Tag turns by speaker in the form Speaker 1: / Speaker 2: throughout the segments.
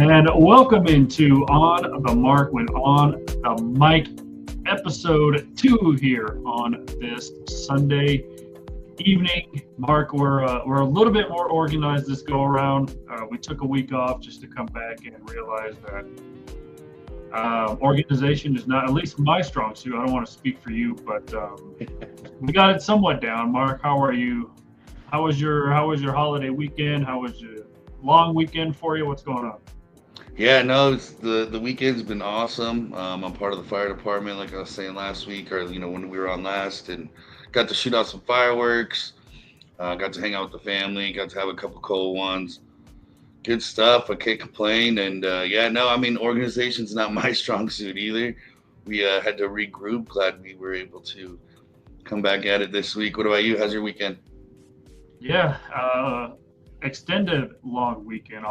Speaker 1: And welcome into On the Mark when On the Mic, episode 2 here on this Sunday evening. Mark, we're a little bit more organized this go around. We took a week off just to come back and realize that organization is not, at least my strong suit. I don't want to speak for you, but we got it somewhat down. Mark, how are you? How was your holiday weekend? How was your long weekend for you? What's going on?
Speaker 2: Yeah, no, the weekend's been awesome. I'm part of the fire department, like I was saying last week, or when we were on last, and got to shoot out some fireworks. Got to hang out with the family. Got to have a couple cold ones. Good stuff. I can't complain. And yeah, no, I mean organization's not my strong suit either. We had to regroup. Glad we were able to come back at it this week. What about you? How's your weekend?
Speaker 1: Yeah, extended long weekend.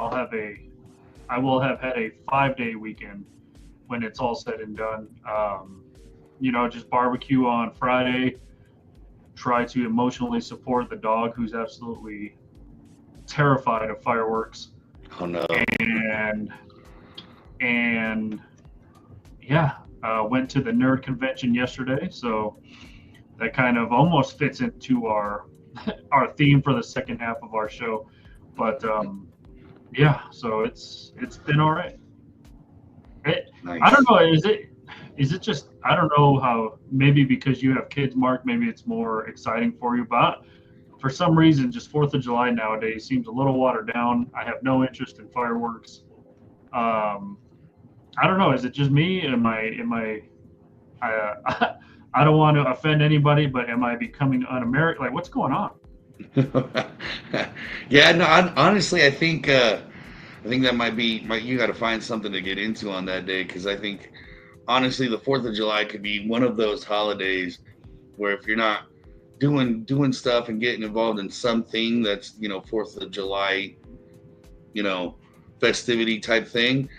Speaker 1: I will have had a 5-day weekend when it's all said and done. Just barbecue on Friday, try to emotionally support the dog who's absolutely terrified of fireworks.
Speaker 2: Oh no.
Speaker 1: And yeah, went to the nerd convention yesterday. So that kind of almost fits into our theme for the second half of our show. But yeah, so it's been all right.
Speaker 2: Nice.
Speaker 1: I don't know. Is it just, I don't know how, maybe because you have kids, Mark, maybe it's more exciting for you, but for some reason, just 4th of July nowadays seems a little watered down. I have no interest in fireworks. I don't know. Is it just me? I don't want to offend anybody, but am I becoming un-American? Like, what's going on?
Speaker 2: Yeah, no, honestly, I think that might be, you got to find something to get into on that day, because I think, honestly, the 4th of July could be one of those holidays where if you're not doing stuff and getting involved in something that's 4th of July, festivity type thing,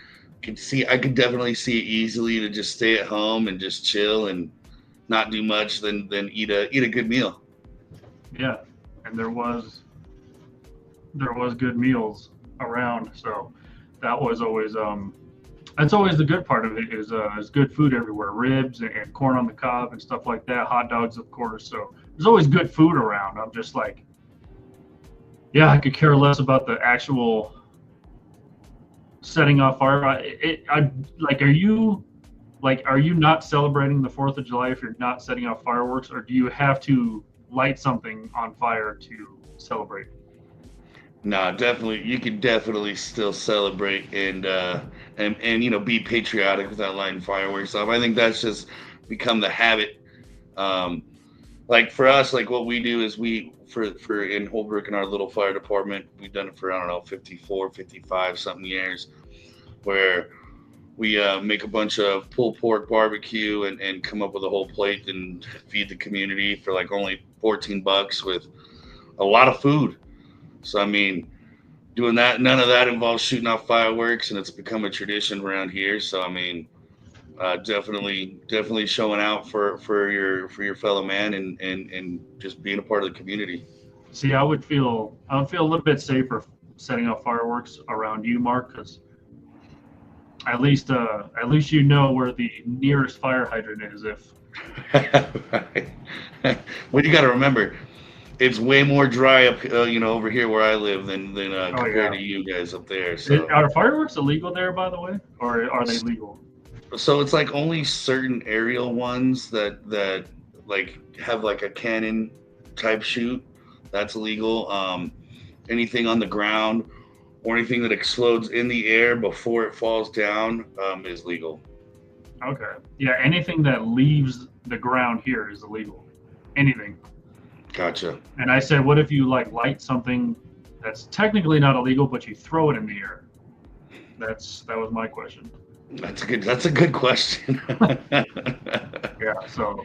Speaker 2: I could definitely see it easily to just stay at home and just chill and not do much than eat a good meal.
Speaker 1: Yeah, and there was good meals around, so that was always that's always the good part of it is good food everywhere, ribs and corn on the cob and stuff like that, hot dogs of course. So there's always good food around. I'm just like, yeah, I could care less about the actual setting off fire. Are you not celebrating the 4th of July if you're not setting off fireworks, or do you have to light something on fire to celebrate?
Speaker 2: No, definitely. You can definitely still celebrate and be patriotic without lighting fireworks off. I think that's just become the habit. Like for us, like what we do is for in Holbrook in our little fire department, we've done it for, I don't know, 54, 55 something years, where we make a bunch of pulled pork barbecue and come up with a whole plate and feed the community for like only $14 with a lot of food. So, I mean, doing that, none of that involves shooting off fireworks, and it's become a tradition around here. So, I mean, definitely showing out for your fellow man and just being a part of the community.
Speaker 1: See, I would feel a little bit safer setting off fireworks around you, Mark, because at least you know where the nearest fire hydrant is. If
Speaker 2: Well, you got to remember, it's way more dry up, over here where I live than compared to you guys up there. So,
Speaker 1: are fireworks illegal there, by the way, or are they legal?
Speaker 2: so it's like only certain aerial ones that like have like a cannon type shoot, that's illegal. Anything on the ground or anything that explodes in the air before it falls down is legal.
Speaker 1: Okay. Yeah, anything that leaves the ground here is illegal. Anything.
Speaker 2: Gotcha.
Speaker 1: And I said, what if you light something that's technically not illegal, but you throw it in the air? That was my question.
Speaker 2: That's a good question.
Speaker 1: Yeah. So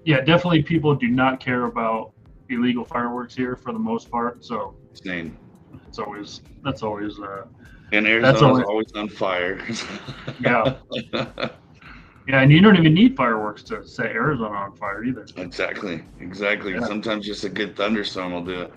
Speaker 1: yeah, definitely people do not care about illegal fireworks here for the most part. So
Speaker 2: Same.
Speaker 1: that's always
Speaker 2: And Arizona's always on fire.
Speaker 1: Yeah. Yeah, and you don't even need fireworks to set Arizona on fire either.
Speaker 2: Exactly.
Speaker 1: Yeah.
Speaker 2: Sometimes just a good thunderstorm will do it.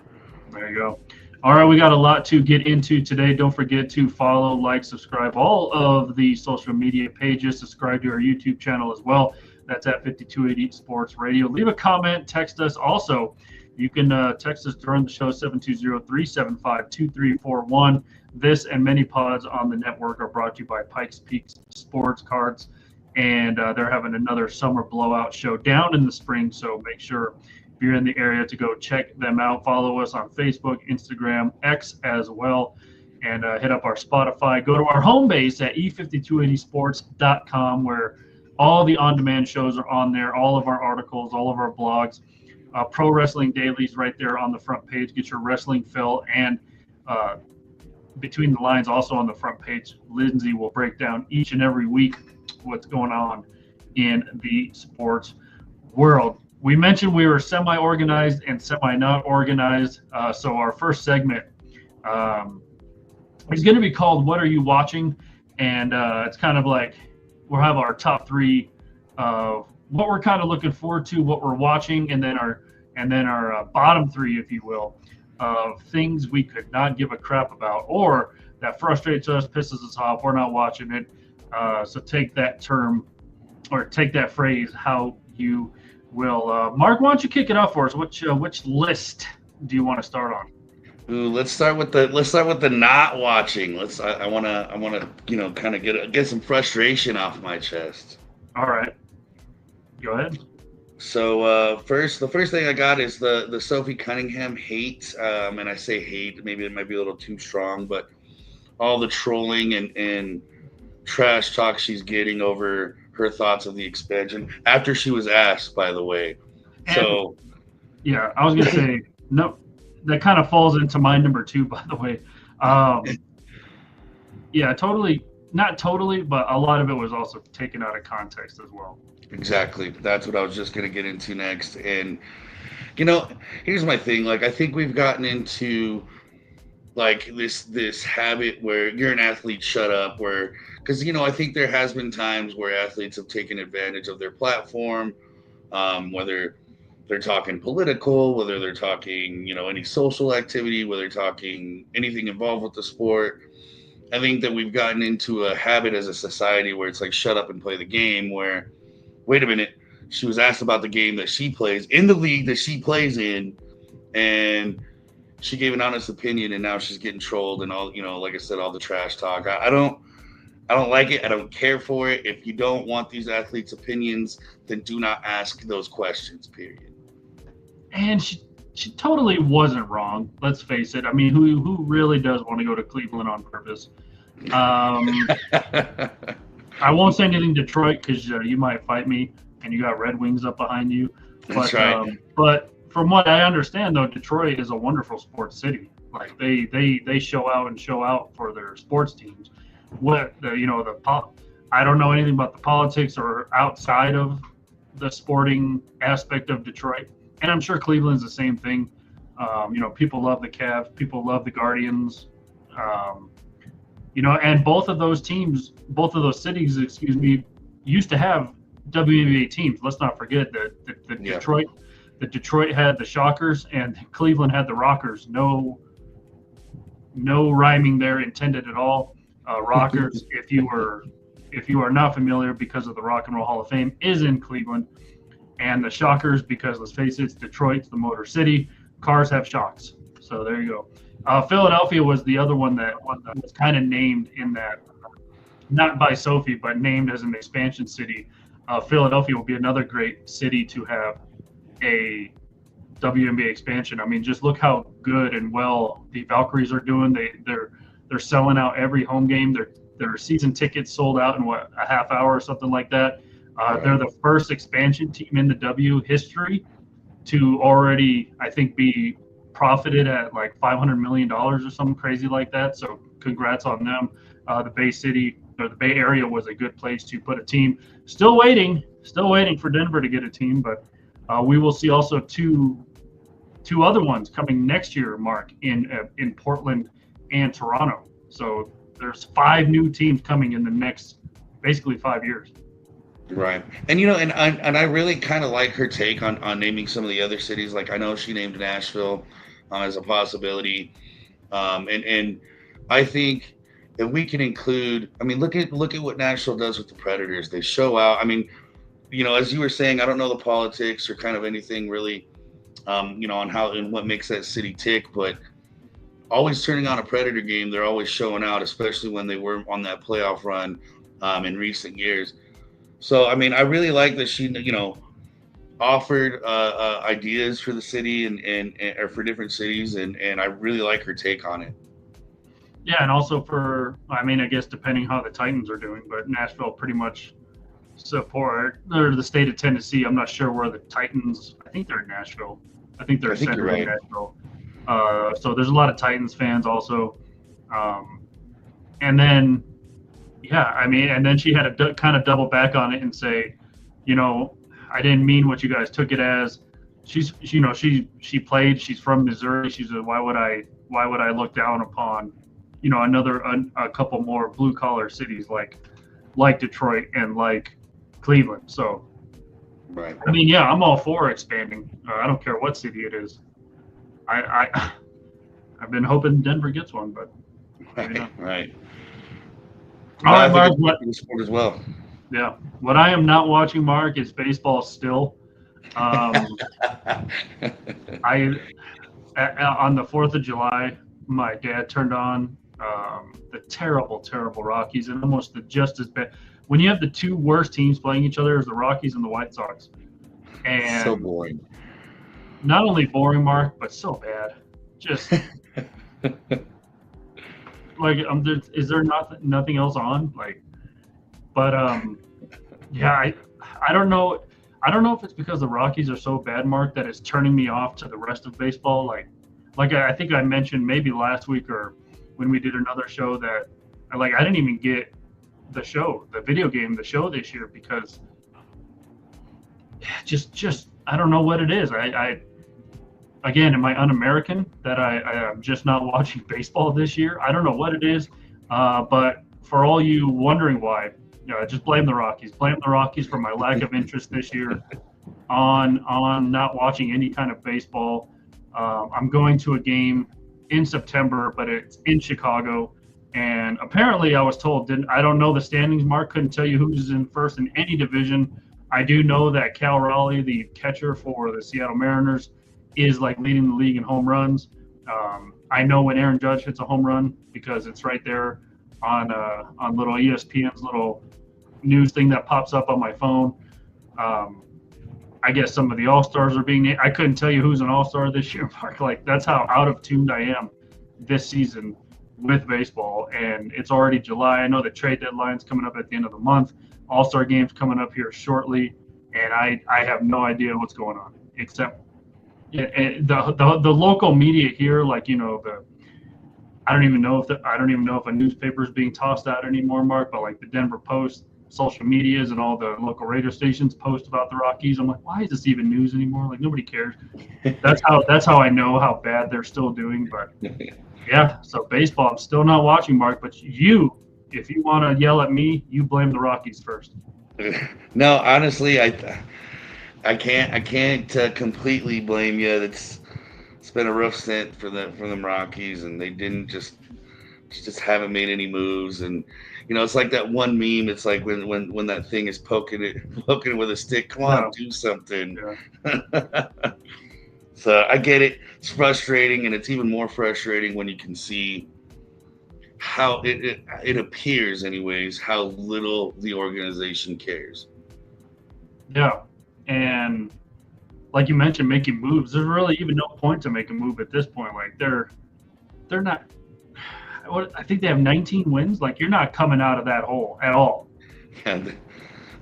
Speaker 1: There you go. All right, we got a lot to get into today. Don't forget to follow, like, subscribe, all of the social media pages. Subscribe to our YouTube channel as well. That's at 5280 Sports Radio. Leave a comment, text us. Also, you can text us during the show, 720-375-2341. This and many pods on the network are brought to you by Pikes Peak Sports Cards. And they're having another summer blowout show down in the spring. So make sure if you're in the area to go check them out. Follow us on Facebook, Instagram, X as well. And hit up our Spotify. Go to our home base at e5280sports.com where all the on-demand shows are on there, all of our articles, all of our blogs. Pro Wrestling Dailies right there on the front page. Get your wrestling fill. And between the lines also on the front page, Lindsay will break down each and every week what's going on in the sports world. We mentioned we were semi-organized and semi-not organized. So our first segment is going to be called "What Are You Watching?" And it's kind of like we'll have our top three of what we're kind of looking forward to, what we're watching, and then our bottom three, if you will, of things we could not give a crap about or that frustrates us, pisses us off. We're not watching it. So take that term or take that phrase how you will. Mark, why don't you kick it off for us? Which list do you want to start on?
Speaker 2: Ooh, let's start with the not watching. I want to kind of get some frustration off my chest.
Speaker 1: All right, go ahead.
Speaker 2: So the first thing I got is the Sophie Cunningham hate, and I say hate, maybe it might be a little too strong, but all the trolling and trash talk she's getting over her thoughts of the expansion after she was asked, by the way. So
Speaker 1: yeah, I was gonna say no, that kind of falls into my number two, by the way. Yeah, totally, not totally, but a lot of it was also taken out of context as well.
Speaker 2: Exactly. That's what I was just going to get into next. And, here's my thing. Like, I think we've gotten into, like, this habit where you're an athlete, shut up, because, I think there has been times where athletes have taken advantage of their platform, whether they're talking political, whether they're talking, any social activity, whether they're talking anything involved with the sport. I think that we've gotten into a habit as a society where it's like, shut up and play the game, where, wait a minute, she was asked about the game that she plays in the league that she plays in, and she gave an honest opinion, and now she's getting trolled and all, like I said, all the trash talk. I don't like it. I don't care for it. If you don't want these athletes' opinions, then do not ask those questions, period.
Speaker 1: And she totally wasn't wrong. Let's face it. I mean, who really does want to go to Cleveland on purpose? I won't say anything Detroit because you might fight me, and you got Red Wings up behind you. But,
Speaker 2: that's right.
Speaker 1: But from what I understand, though, Detroit is a wonderful sports city. Like they show out for their sports teams. I don't know anything about the politics or outside of the sporting aspect of Detroit, and I'm sure Cleveland's the same thing. People love the Cavs, people love the Guardians. And both of those cities, used to have WNBA teams. Let's not forget that Detroit had the Shockers and Cleveland had the Rockers. No rhyming there intended at all. Rockers, if you are not familiar, because of the Rock and Roll Hall of Fame, is in Cleveland, and the Shockers, because let's face it, it's Detroit's the Motor City. Cars have shocks. So there you go. Philadelphia was the other one that was kind of named in that, not by Sophie, but named as an expansion city. Philadelphia will be another great city to have a WNBA expansion. I mean, just look how good and well the Valkyries are doing. They're selling out every home game. Their season tickets sold out in a half hour or something like that. They're the first expansion team in the W history to already, I think, be profited at like $500 million or something crazy like that. So congrats on them. The Bay Area was a good place to put a team. Still waiting for Denver to get a team, but we will see also two other ones coming next year, Mark, in Portland and Toronto. So there's 5 new teams coming in the next basically 5 years.
Speaker 2: Right. And and I really kind of like her take on naming some of the other cities. Like, I know she named Nashville as a possibility. And I think if we can include, I mean, look at what Nashville does with the Predators. They show out. I mean, as you were saying, I don't know the politics or kind of anything really, on how and what makes that city tick, but always turning on a Predator game, they're always showing out, especially when they were on that playoff run in recent years. So, I mean, I really like that she, offered ideas for the city and or for different cities, and I really like her take on it.
Speaker 1: Yeah, and also I mean, I guess depending how the Titans are doing, but Nashville pretty much support, or the state of Tennessee. I'm not sure where the Titans. I think they're in Nashville. I think they're centered in Nashville. So there's a lot of Titans fans also. And then, yeah, I mean, and then she had to kind of double back on it and say, I didn't mean what you guys took it as. She played. She's from Missouri. She said, why would I look down upon, a couple more blue collar cities like Detroit and like Cleveland. So,
Speaker 2: right.
Speaker 1: I mean, yeah, I'm all for expanding. I don't care what city it is. I've been hoping Denver gets one, but
Speaker 2: right.
Speaker 1: All right, Mark.
Speaker 2: Sport as well.
Speaker 1: Yeah, what I am not watching, Mark, is baseball still. On the 4th of July, my dad turned on the terrible Rockies, and almost just as bad. When you have the two worst teams playing each other, is the Rockies and the White Sox. And
Speaker 2: so boring.
Speaker 1: Not only boring, Mark, but so bad. Just is there nothing else on? Yeah, I don't know. I don't know if it's because the Rockies are so bad, Mark, that it's turning me off to the rest of baseball. I think I mentioned maybe last week or when we did another show that I didn't even get the video game, the show this year because just I don't know what it is. Again, am I un-American that I'm just not watching baseball this year? I don't know what it is, but for all you wondering why, just blame the Rockies. Blame the Rockies for my lack of interest this year on not watching any kind of baseball. I'm going to a game in September, but it's in Chicago. And apparently I was told, I don't know the standings, Mark, couldn't tell you who's in first in any division. I do know that Cal Raleigh, the catcher for the Seattle Mariners, is leading the league in home runs. I know when Aaron Judge hits a home run because it's right there on little ESPN's little news thing that pops up on my phone. I guess some of the All-Stars are being named. I couldn't tell you who's an All-Star this year, Mark. That's how out of tune I am this season with baseball. And it's already July. I know the trade deadline's coming up at the end of the month. All-Star game's coming up here shortly. And I have no idea what's going on, except the local media here, I don't even know if a newspaper is being tossed out anymore, Mark, but the Denver Post, social medias, and all the local radio stations post about the Rockies. I'm like, why is this even news anymore? Nobody cares. That's how I know how bad they're still doing. But yeah, so baseball, I'm still not watching, Mark. But if you want to yell at me, you blame the Rockies first.
Speaker 2: No, honestly, I can't completely blame you. It's been a rough stint for them Rockies, and they didn't just haven't made any moves. And it's like that one meme. It's like when that thing is poking it with a stick. Come on, do something. Yeah. So I get it. It's frustrating, and it's even more frustrating when you can see how it appears, anyways, how little the organization cares.
Speaker 1: Yeah. And like you mentioned, making moves, there's really even no point to make a move at this point. They're not, I think they have 19 wins. You're not coming out of that hole at all.
Speaker 2: Yeah,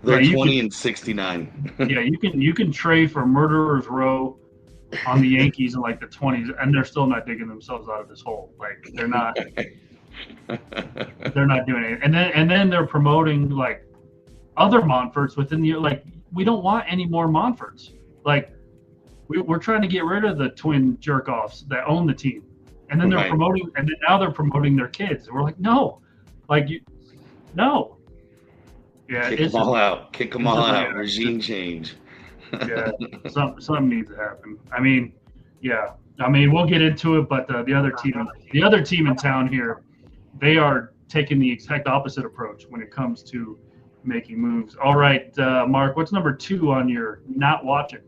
Speaker 2: they're 20-69.
Speaker 1: Yeah, you can trade for Murderer's Row on the Yankees in the 20s, and they're still not digging themselves out of this hole. They're not doing it. And then they're promoting other Montforts within the we don't want any more Montforts. We're trying to get rid of the twin jerk-offs that own the team. And then they're promoting, and then now they're promoting their kids. And we're like, no. No. Yeah,
Speaker 2: Kick them all out. Regime change.
Speaker 1: Yeah, something needs to happen. I mean, yeah. I mean, we'll get into it, but the other team in town here, they are taking the exact opposite approach when it comes to making moves. All right, Mark, what's number 2 on your not watching?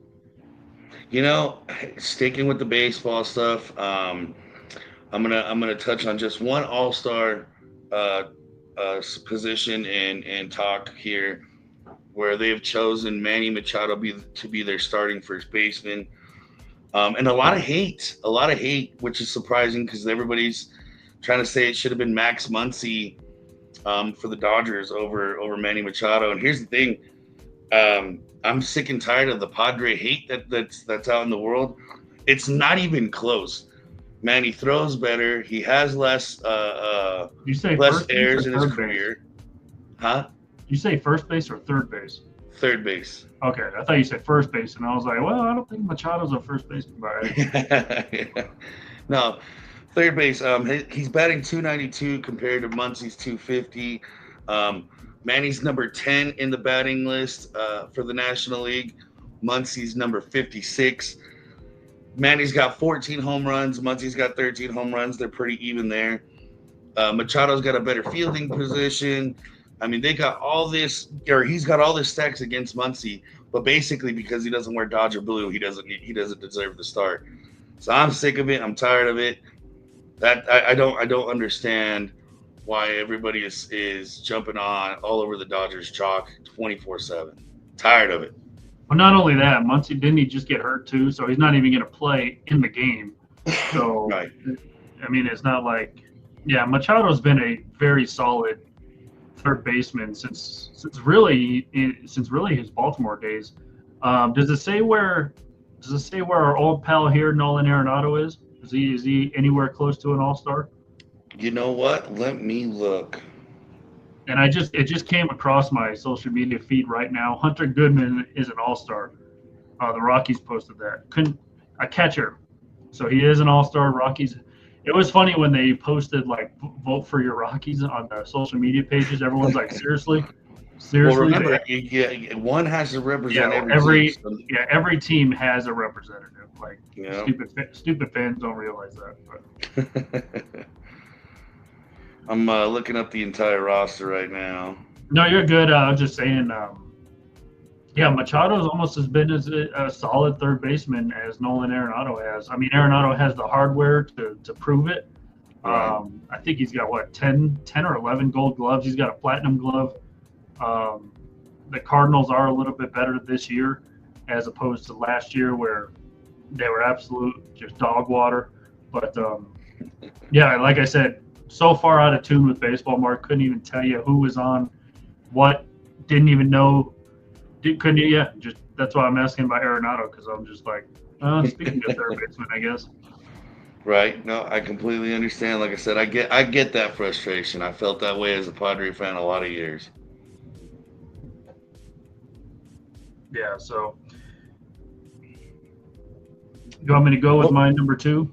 Speaker 2: Sticking with the baseball stuff. I'm gonna touch on just one All Star uh, position and talk here, where they have chosen Manny Machado to be their starting first baseman. And a lot of hate, which is surprising because everybody's trying to say it should have been Max Muncy for the Dodgers over Manny Machado. And here's the thing: I'm sick and tired of the Padre hate that's out in the world. It's not even close. Man, he throws better. He has
Speaker 1: You say
Speaker 2: less
Speaker 1: first base or
Speaker 2: errors in his
Speaker 1: third base?
Speaker 2: career. Huh?
Speaker 1: You say first base or third base?
Speaker 2: Third base.
Speaker 1: Okay, I thought you said first base, and I was like, well, I don't think Machado's a first baseman,
Speaker 2: Yeah. No, third base. He's batting 292 compared to Muncy's 250. Manny's number 10 in the batting list for the National League. Muncy's number 56. Manny's got 14 home runs. Muncy's got 13 home runs. They're pretty even there. Machado's got a better fielding position. I mean, they got all this, or he's got all this stacks against Muncy, but basically because he doesn't wear Dodger blue, he doesn't deserve the start. So I'm sick of it. I'm tired of it. That I don't understand why everybody is jumping on all over the Dodgers chalk 24/7. Tired of it.
Speaker 1: well, not only that, Muncy didn't he just get hurt too, so he's not even going to play in the game. So,
Speaker 2: Right.
Speaker 1: I mean, it's not like, yeah, Machado's been a very solid third baseman since really his Baltimore days. Does it say where our old pal here, Nolan Arenado, is? Is he anywhere close to an all-star?
Speaker 2: You know what? Let me look.
Speaker 1: And it just came across my social media feed right now. Hunter Goodman is an all-star. The Rockies posted that. Couldn't a catcher, so he is an all-star. Rockies. It was funny when they posted like vote for your Rockies on the social media pages. Everyone's like, seriously.
Speaker 2: Well, remember, one has to represent every team. So,
Speaker 1: every team has a representative. Like
Speaker 2: yeah.
Speaker 1: stupid fans don't realize that. But.
Speaker 2: I'm looking up the entire roster right now.
Speaker 1: No, you're good. I was just saying. Yeah, Machado's almost as been as a solid third baseman as Nolan Arenado has. I mean, Arenado has the hardware to prove it.
Speaker 2: Right.
Speaker 1: I think he's got, what, 10 or 11 gold gloves. He's got a platinum glove. The Cardinals are a little bit better this year as opposed to last year where they were absolute just dog water. But, yeah, like I said, so far out of tune with baseball, Mark. Couldn't even tell you who was on what. Didn't even know. Couldn't you? Yeah, just that's why I'm asking about Arenado, because I'm just like, speaking of third baseman, I guess.
Speaker 2: Right. No, I completely understand. Like I said, I get that frustration. I felt that way as a Padre fan a lot of years.
Speaker 1: Yeah. So, you want me to go with my number 2?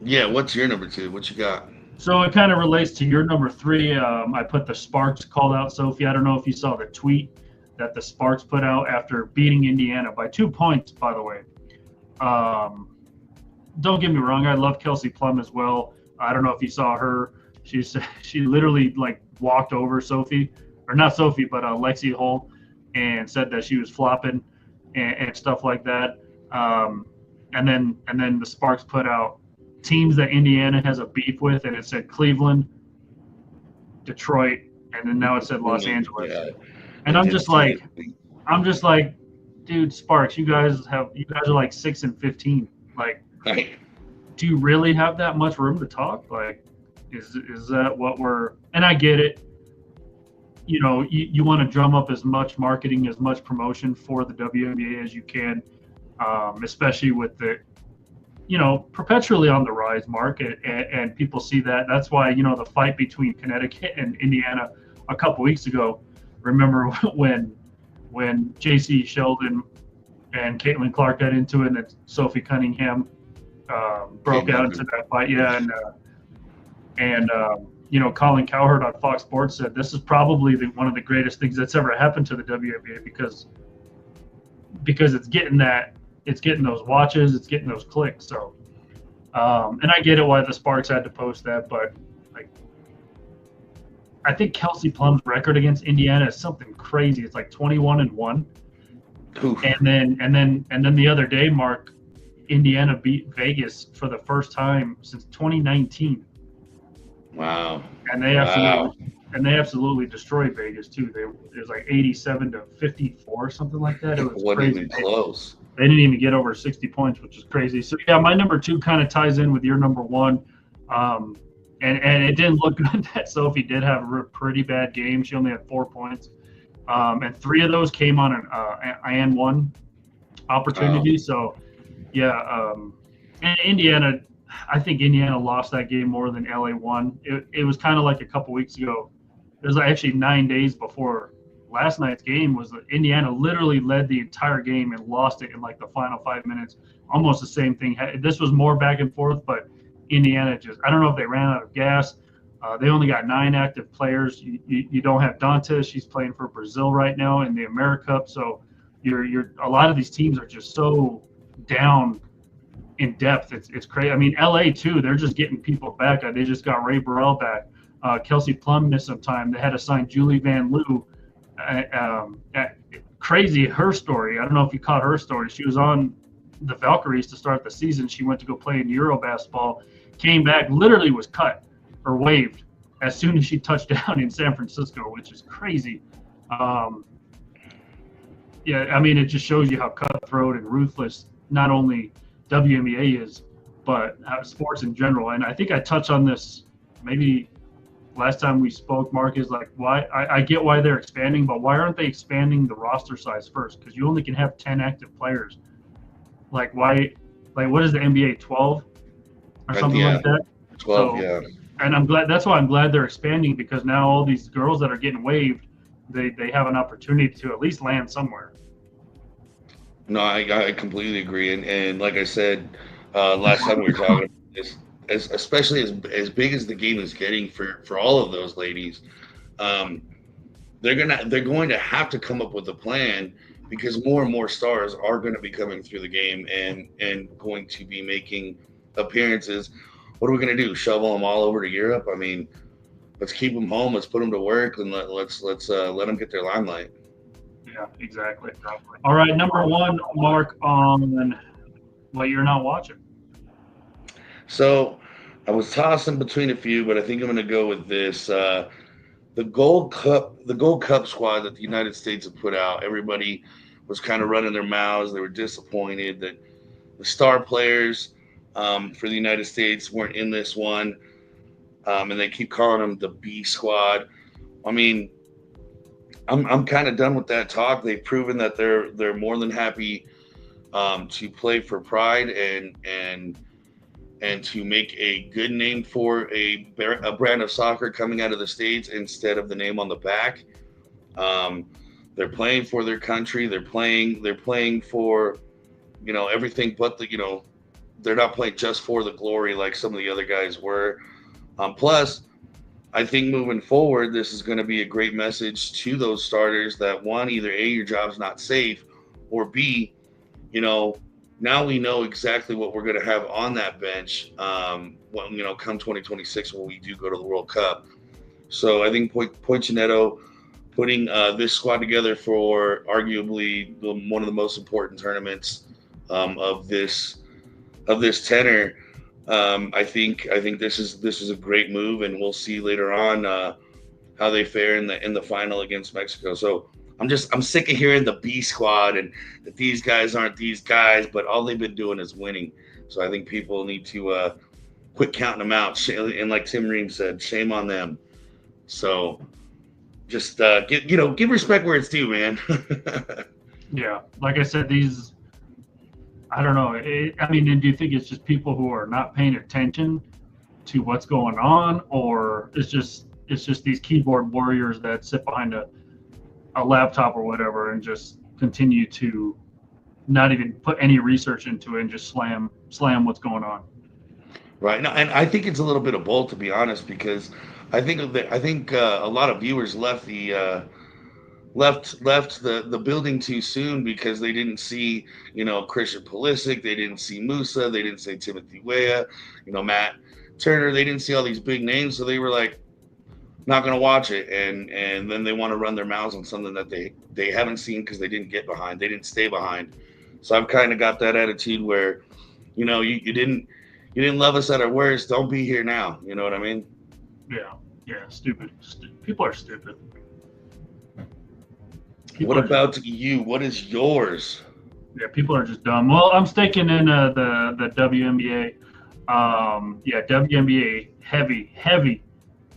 Speaker 2: Yeah. What's your number 2? What you got?
Speaker 1: So it kind of relates to your number 3. I put the Sparks called out, Sophie. I don't know if you saw the tweet that the Sparks put out after beating Indiana by 2 points, by the way. Don't get me wrong, I love Kelsey Plum as well. I don't know if you saw her. She literally like walked over Sophie, or not Sophie, but Lexi Hull, and said that she was flopping and stuff like that. And then the Sparks put out teams that Indiana has a beef with, and it said Cleveland, Detroit, and then now it said Los Angeles. Yeah. And I'm just like, dude, Sparks, you guys are like 6 and 15. Like,
Speaker 2: right.
Speaker 1: Do you really have that much room to talk? Like, is that what we're? And I get it. You know, you want to drum up as much marketing, as much promotion for the WNBA as you can, especially with the, perpetually on the rise market, and people see that. That's why, the fight between Connecticut and Indiana a couple weeks ago. Remember when J.C. Sheldon and Caitlin Clark got into it, and then Sophie Cunningham broke out into that fight? Yeah, and Colin Cowherd on Fox Sports said this is probably one of the greatest things that's ever happened to the WNBA because it's getting those watches, it's getting those clicks. So And I get it why the Sparks had to post that, but like I think Kelsey Plum's record against Indiana is something crazy. It's like 21-1.
Speaker 2: Oof.
Speaker 1: And then the other day, Mark, Indiana beat Vegas for the first time since 2019.
Speaker 2: Wow.
Speaker 1: And they absolutely destroyed Vegas too. It was like 87-54, something like that. It was
Speaker 2: Wasn't
Speaker 1: crazy.
Speaker 2: even close.
Speaker 1: They didn't even get over 60 points, which is crazy. So yeah, my number two kind of ties in with your number one. And it didn't look good that Sophie did have a pretty bad game. She only had 4 points. And 3 of those came on an and one opportunity. So yeah, and Indiana, I think Indiana lost that game more than LA won. It was kind of like a couple weeks ago. It was actually 9 days before last night's game. Was Indiana literally led the entire game and lost it in like the final 5 minutes. Almost the same thing. This was more back and forth, but Indiana just, I don't know if they ran out of gas. They only got 9 active players. You don't have Dantas. She's playing for Brazil right now in the AmeriCup. So you're a lot of these teams are just so down in depth. It's crazy. I mean, LA too. They're just getting people back. They just got Ray Burrell back. Kelsey Plum missed some time. They had to sign Julie Van Loo. Crazy her story. I don't know if you caught her story. She was on the Valkyries to start the season. She went to go play in Euro basketball. Came back, literally was cut or waived as soon as she touched down in San Francisco, which is crazy. Yeah, I mean, it just shows you how cutthroat and ruthless not only WNBA is, but sports in general. And I think I touched on this maybe last time we spoke, Mark, is like why I get why they're expanding, but why aren't they expanding the roster size first? Because you only can have 10 active players. Like why? Like what is the NBA 12 or something like that?
Speaker 2: 12, yeah.
Speaker 1: And I'm glad. That's why I'm glad they're expanding, because now all these girls that are getting waived, they have an opportunity to at least land somewhere.
Speaker 2: No, I completely agree. And like I said last time we were talking about this, especially as big as the game is getting for all of those ladies, they're going to have to come up with a plan, because more and more stars are going to be coming through the game and going to be making appearances. What are we going to do? Shovel them all over to Europe? I mean, let's keep them home. Let's put them to work, and let's let them get their limelight.
Speaker 1: Yeah, exactly. All right, number one, Mark, on what you're not watching.
Speaker 2: So I was tossing between a few, but I think I'm going to go with this. The Gold Cup squad that the United States have put out. Everybody was kind of running their mouths. They were disappointed that the star players for the United States weren't in this one, and they keep calling them the B squad. I mean, I'm kind of done with that talk. They've proven that they're more than happy to play for pride and to make a good name for a brand of soccer coming out of the States instead of the name on the back. They're playing for their country. They're playing for, everything but they're not playing just for the glory like some of the other guys were. Plus, I think moving forward, this is going to be a great message to those starters that, one, either A, your job's not safe, or B, now we know exactly what we're going to have on that bench come 2026 when we do go to the World Cup. So I think Poichinetto putting this squad together for arguably one of the most important tournaments of this tenor. I think this is a great move, and we'll see later on how they fare in the final against Mexico. So I'm sick of hearing the B squad and that these guys aren't these guys, but all they've been doing is winning. So I think people need to quit counting them out. And like Tim Ream said, shame on them. So just give respect where it's due, man.
Speaker 1: Yeah, like I said, I don't know. I mean, do you think it's just people who are not paying attention to what's going on, or it's just these keyboard warriors that sit behind a laptop or whatever and just continue to not even put any research into it and just slam what's going on?
Speaker 2: Right. No, and I think it's a little bit of both, to be honest, because I think a lot of viewers left the left the building too soon because they didn't see, Christian Pulisic, they didn't see Musa, they didn't see Timothy Weah, Matt Turner, they didn't see all these big names, so they were like not going to watch it, and then they want to run their mouths on something that they haven't seen because they didn't get behind, they didn't stay behind. So I've kind of got that attitude where, you didn't love us at our worst, don't be here now. You know what I mean?
Speaker 1: Yeah, stupid. People are stupid.
Speaker 2: What about you? What is yours?
Speaker 1: Yeah, people are just dumb. Well, I'm sticking in the WNBA. Yeah, WNBA heavy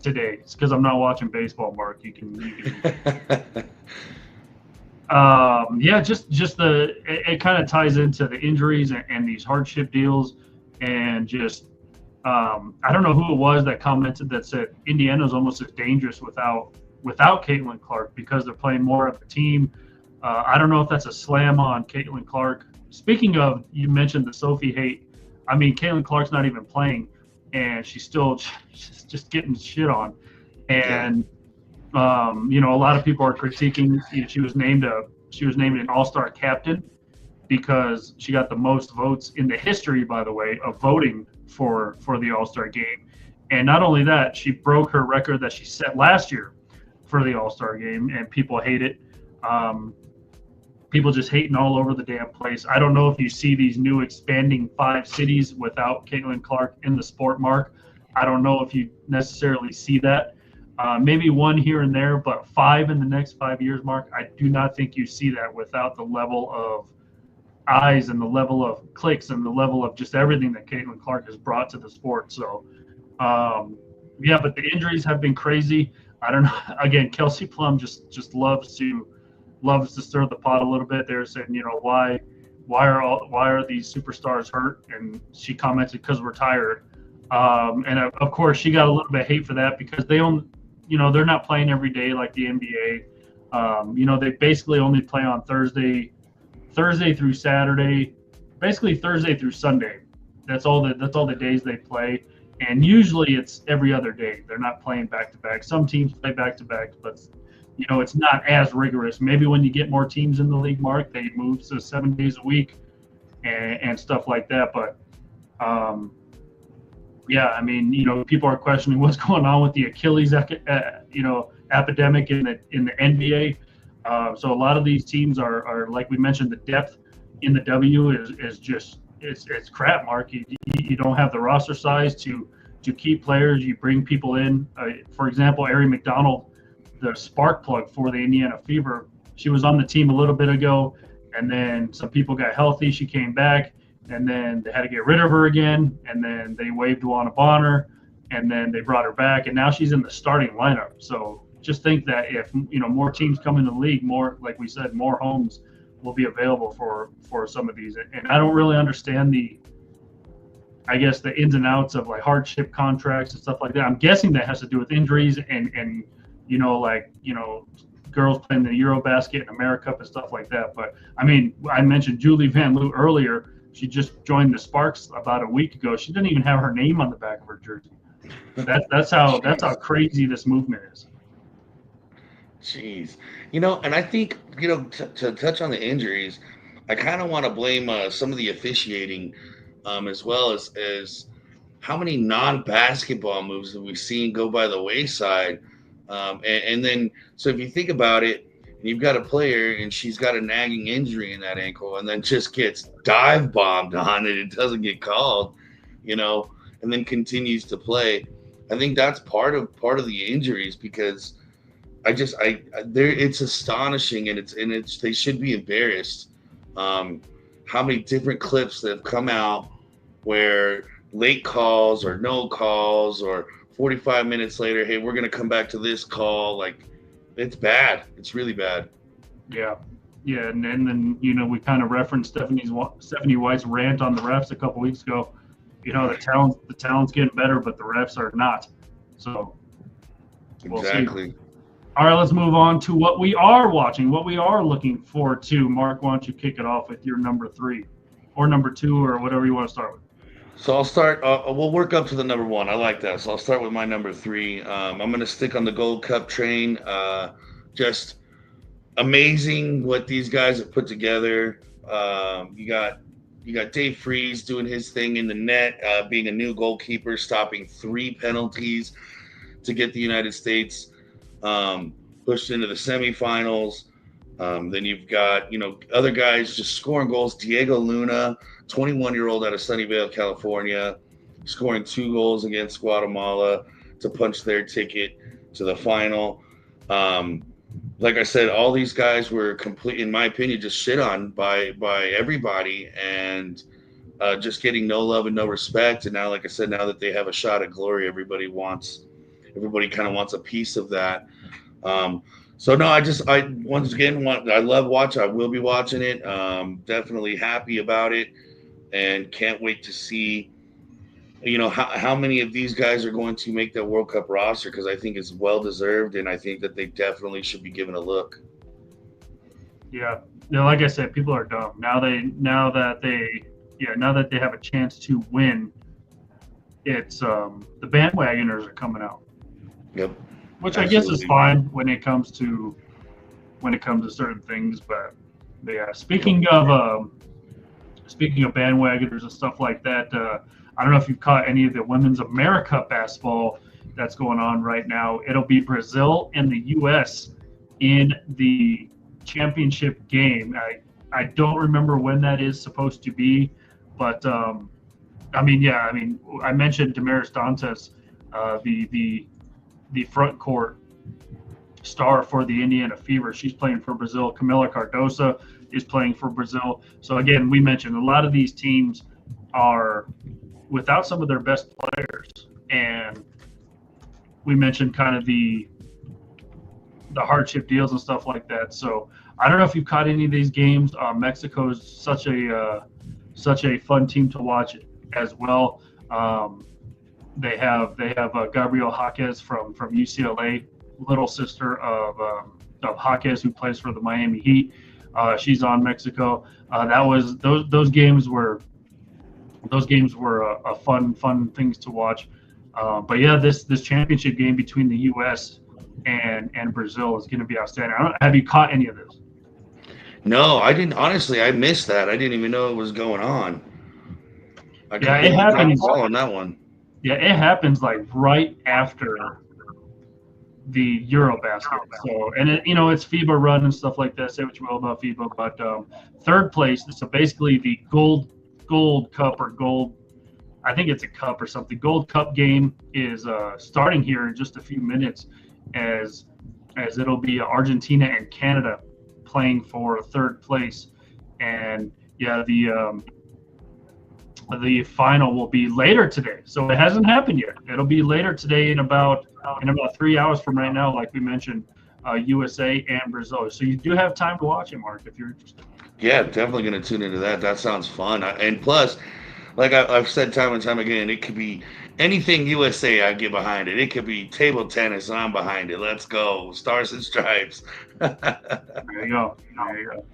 Speaker 1: today. It's because I'm not watching baseball, Mark. You can yeah, just it kind of ties into the injuries and these hardship deals, and just I don't know who it was that commented that said Indiana's almost as dangerous without Caitlin Clark because they're playing more of a team. I don't know if that's a slam on Caitlin Clark. Speaking of, you mentioned the Sophie hate. I mean, Caitlin Clark's not even playing, and she's still just getting shit on. And a lot of people are critiquing. She was named an All-Star captain because she got the most votes in the history, by the way, of voting for the All-Star game. And not only that, she broke her record that she set last year for the All-Star game, and people hate it. People just hating all over the damn place. I don't know if you see these new expanding 5 cities without Caitlin Clark in the sport, Mark. I don't know if you necessarily see that. Maybe 1 here and there, but 5 in the next 5 years, Mark. I do not think you see that without the level of eyes and the level of clicks and the level of just everything that Caitlin Clark has brought to the sport. So, yeah, but the injuries have been crazy. I don't know. Again, Kelsey Plum just loves to stir the pot a little bit. They're saying, why are these superstars hurt? And she commented, because we're tired. And of course, she got a little bit of hate for that because they're not playing every day like the NBA. They basically only play on Thursday through Saturday, basically Thursday through Sunday. That's all the days they play. And usually it's every other day. They're not playing back to back. Some teams play back to back, but it's not as rigorous. Maybe when you get more teams in the league, Mark, they move to 7 days a week and stuff like that. But yeah, I mean, people are questioning what's going on with the Achilles, epidemic in the NBA. So a lot of these teams are like we mentioned, the depth in the W is just it's crap, Mark. You don't have the roster size to keep players. You bring people in. For example, Ari McDonald, the spark plug for the Indiana Fever. She was on the team a little bit ago, and then some people got healthy. She came back, and then they had to get rid of her again, and then they waived Luana Bonner, and then they brought her back, and now she's in the starting lineup. So just think that if more teams come in the league, more, like we said, more homes will be available for some of these. And I don't really understand the ins and outs of like hardship contracts and stuff like that. I'm guessing that has to do with injuries and girls playing the Eurobasket and AmeriCup and stuff like that. But I mean, I mentioned Julie Van Loo earlier. She just joined the Sparks about a week ago. She didn't even have her name on the back of her jersey. That's how crazy this movement is.
Speaker 2: Jeez. And I think, to touch on the injuries, I kind of want to blame some of the officiating, as well as how many non-basketball moves have we seen go by the wayside. And then, so if you think about it, you've got a player and she's got a nagging injury in that ankle and then just gets dive bombed on it. It doesn't get called, and then continues to play. I think that's part of the injuries because it's astonishing and they should be embarrassed. How many different clips that have come out where late calls or no calls or 45 minutes later, hey, we're going to come back to this call. Like, it's bad. It's really bad.
Speaker 1: Yeah. And then we kind of referenced Stephanie White's rant on the refs a couple weeks ago. The talent's getting better, but the refs are not. So we'll
Speaker 2: exactly.
Speaker 1: See. All right, let's move on to what we are watching, what we are looking forward to. Mark, why don't you kick it off with your number 3 or number 2 or whatever you want to start with?
Speaker 2: So I'll start. We'll work up to the number 1. I like that. So I'll start with my number 3. I'm going to stick on the Gold Cup train. amazing what these guys have put together. You got Dave Freese doing his thing in the net, being a new goalkeeper, stopping 3 penalties to get the United States pushed into the semifinals. Then you've got, other guys just scoring goals. Diego Luna, 21-year-old out of Sunnyvale, California, scoring 2 goals against Guatemala to punch their ticket to the final. Like I said, all these guys were complete, in my opinion, just shit on by everybody, and just getting no love and no respect. And now, like I said, now that they have a shot at glory, everybody kind of wants a piece of that. So no, I once again I love watching. I will be watching it. Definitely happy about it, and can't wait to see, how many of these guys are going to make that World Cup roster, because I think it's well deserved, and I think that they definitely should be given a look.
Speaker 1: Yeah, like I said, people are dumb now. Now that they have a chance to win, it's the bandwagoners are coming out.
Speaker 2: Yep.
Speaker 1: Which absolutely. I guess is fine when it comes to certain things, but yeah. Speaking of bandwagoners and stuff like that, I don't know if you've caught any of the Women's America basketball that's going on right now. It'll be Brazil and the U.S. in the championship game. I don't remember when that is supposed to be, but I mentioned Damaris Dantas, the front court star for the Indiana Fever. She's playing for Brazil. Camila Cardoso is playing for Brazil. So again, we mentioned a lot of these teams are without some of their best players, and we mentioned kind of the hardship deals and stuff like that. So I don't know if you've caught any of these games. Mexico is such a fun team to watch as well. They have Gabriel Jaquez from UCLA, little sister of Jaquez, who plays for the Miami Heat. She's on Mexico. Those games were a fun things to watch. But yeah, this championship game between the U.S. and Brazil is going to be outstanding. Have you caught any of this?
Speaker 2: No, I didn't. Honestly, I missed that. I didn't even know it was going on.
Speaker 1: It happens
Speaker 2: on that one.
Speaker 1: Yeah, it happens like right after the Eurobasket. So, and it's FIBA run and stuff like that. Say what you will about FIBA, but third place. So basically, the gold cup or gold, I think it's a cup or something. Gold Cup game is starting here in just a few minutes, as it'll be Argentina and Canada playing for third place, and yeah, the final will be later today. So it hasn't happened yet. It'll be later today in about 3 hours from right now, like we mentioned, USA and Brazil. So you do have time to watch it, Mark, if you're interested.
Speaker 2: Yeah, definitely going to tune into that. That sounds fun. And plus, like I've said time and time again, it could be anything USA, I get behind it. It could be table tennis, I'm behind it. Let's go. Stars and Stripes.
Speaker 1: There you go.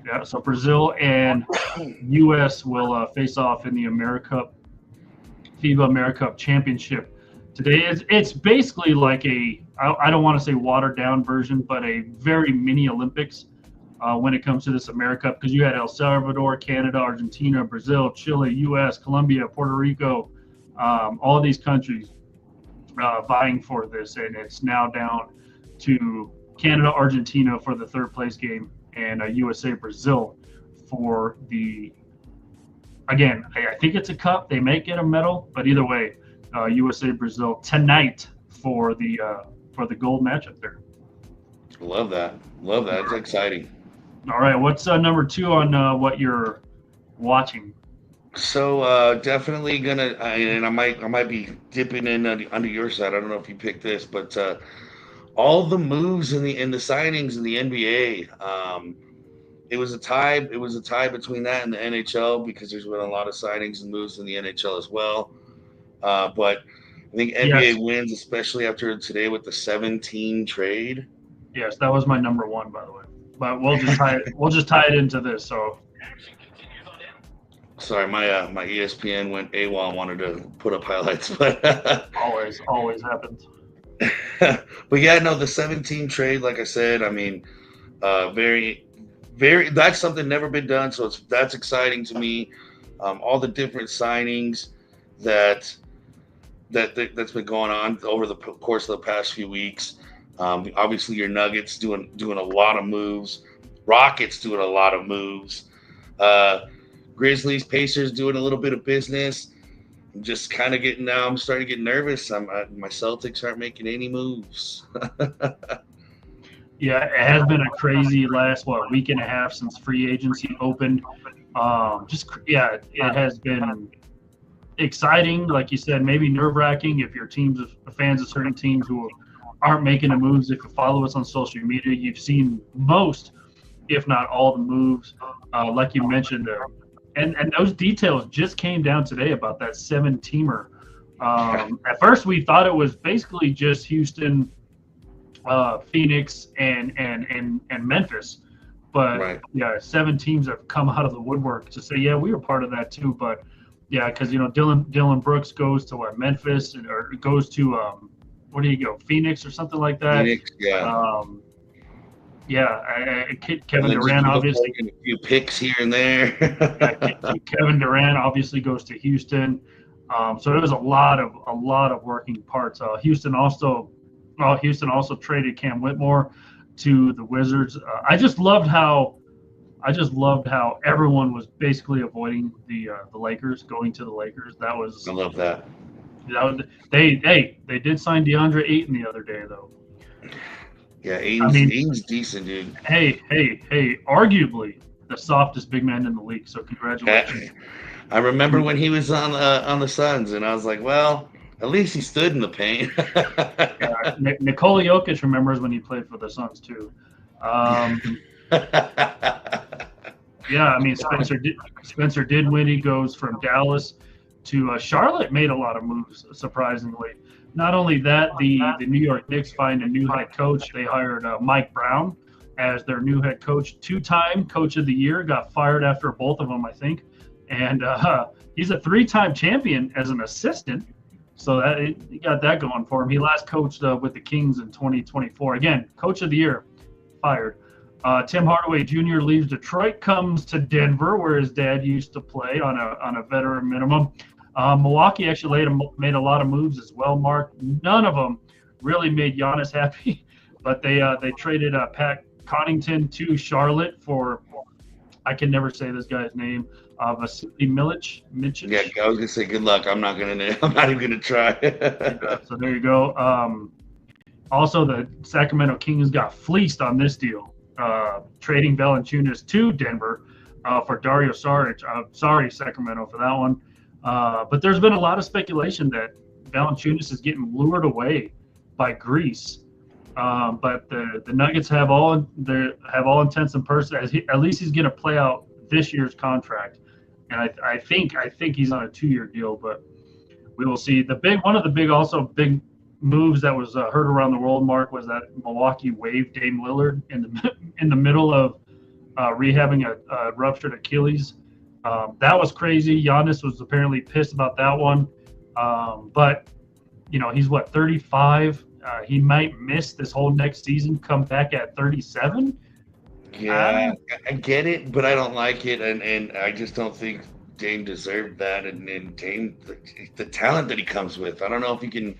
Speaker 1: Yeah, so Brazil and U.S. will face off in the FIBA AmeriCup Championship. Today it's basically like I don't want to say watered down version, but a very mini Olympics when it comes to this AmeriCup, because you had El Salvador, Canada, Argentina, Brazil, Chile, U.S., Colombia, Puerto Rico, all of these countries vying for this, and it's now down to Canada, Argentina for the third place game, and USA, Brazil for again, I think it's a cup. They may get a medal, but either way, USA, Brazil tonight for the gold matchup there.
Speaker 2: Love that. It's exciting.
Speaker 1: All right, what's number 2 on what you're watching?
Speaker 2: So definitely gonna, and I might be dipping in under your side. I don't know if you picked this, but all the moves in the signings in the NBA. It was a tie. It was a tie between that and the NHL, because there's been a lot of signings and moves in the NHL as well. But I think NBA wins, especially after today with the 17 trade.
Speaker 1: Yes, that was my number 1, by the way. But we'll just tie it into this. So.
Speaker 2: Sorry, my ESPN went AWOL and wanted to put up highlights, but
Speaker 1: always happens.
Speaker 2: But yeah, no, the 17 trade, like I said, I mean, Very, very. That's something never been done. So that's exciting to me. All the different signings that that's been going on over the course of the past few weeks. Obviously, your Nuggets doing a lot of moves. Rockets doing a lot of moves. Uh, Grizzlies, Pacers doing a little bit of business. I'm just kind of getting now. I'm starting to get nervous. My Celtics aren't making any moves.
Speaker 1: Yeah, it has been a crazy last week and a half since free agency opened. It has been exciting, like you said, maybe nerve-wracking if you're fans of certain teams who aren't making the moves. If you follow us on social media, you've seen most, if not all, the moves, like you mentioned. And those details just came down today about that 7-teamer. At first, we thought it was basically just Houston, Phoenix, and Memphis. But
Speaker 2: Right.
Speaker 1: yeah, 7 teams have come out of the woodwork to say, yeah, we were part of that too. But yeah, because Dylan Brooks goes to Memphis, or goes to where do you go, Phoenix or something like that.
Speaker 2: Phoenix, yeah.
Speaker 1: Kevin Durant obviously
Speaker 2: a few picks here and there.
Speaker 1: Kevin Durant obviously goes to Houston. So there was a lot of working parts. Houston also traded Cam Whitmore to the Wizards. I just loved how everyone was basically avoiding the Lakers, going to the Lakers.
Speaker 2: I love that.
Speaker 1: They did sign DeAndre Ayton the other day though.
Speaker 2: Yeah, Ayton's decent, dude.
Speaker 1: Hey, arguably the softest big man in the league. So congratulations.
Speaker 2: I remember when he was on the Suns, and I was like, well, at least he stood in the paint.
Speaker 1: Nikola Jokic remembers when he played for the Suns too. Yeah, I mean Spencer Dinwiddie goes from Dallas to Charlotte. Made a lot of moves, surprisingly. Not only that, the New York Knicks find a new head coach. They hired Mike Brown as their new head coach. 2-time Coach of the Year. Got fired after both of them, I think. And he's a 3-time champion as an assistant. So he got that going for him. He last coached with the Kings in 2024. Again, Coach of the Year, fired. Tim Hardaway Jr. leaves Detroit, comes to Denver, where his dad used to play on a veteran minimum. Milwaukee actually made a lot of moves as well, Mark. None of them really made Giannis happy, but they traded Pat Connaughton to Charlotte for, I can never say this guy's name, Vasily Milic.
Speaker 2: Yeah, I was gonna say good luck. I'm not even gonna try.
Speaker 1: So there you go. Also, the Sacramento Kings got fleeced on this deal, trading Valanciunas to Denver for Dario Saric. Sorry, Sacramento, for that one. But there's been a lot of speculation that Valanciunas is getting lured away by Greece. But the Nuggets have all intents and purposes. At least he's going to play out this year's contract, and I think he's on a 2-year deal. But we will see. One of the big moves that was heard around the world, Mark, was that Milwaukee waived Dame Lillard in the middle of rehabbing a ruptured Achilles. That was crazy. Giannis was apparently pissed about that one. But he's 35. He might miss this whole next season, come back at 37.
Speaker 2: Yeah, I get it, but I don't like it, and I just don't think Dame deserved that. And Dame, the talent that he comes with, I don't know if he can.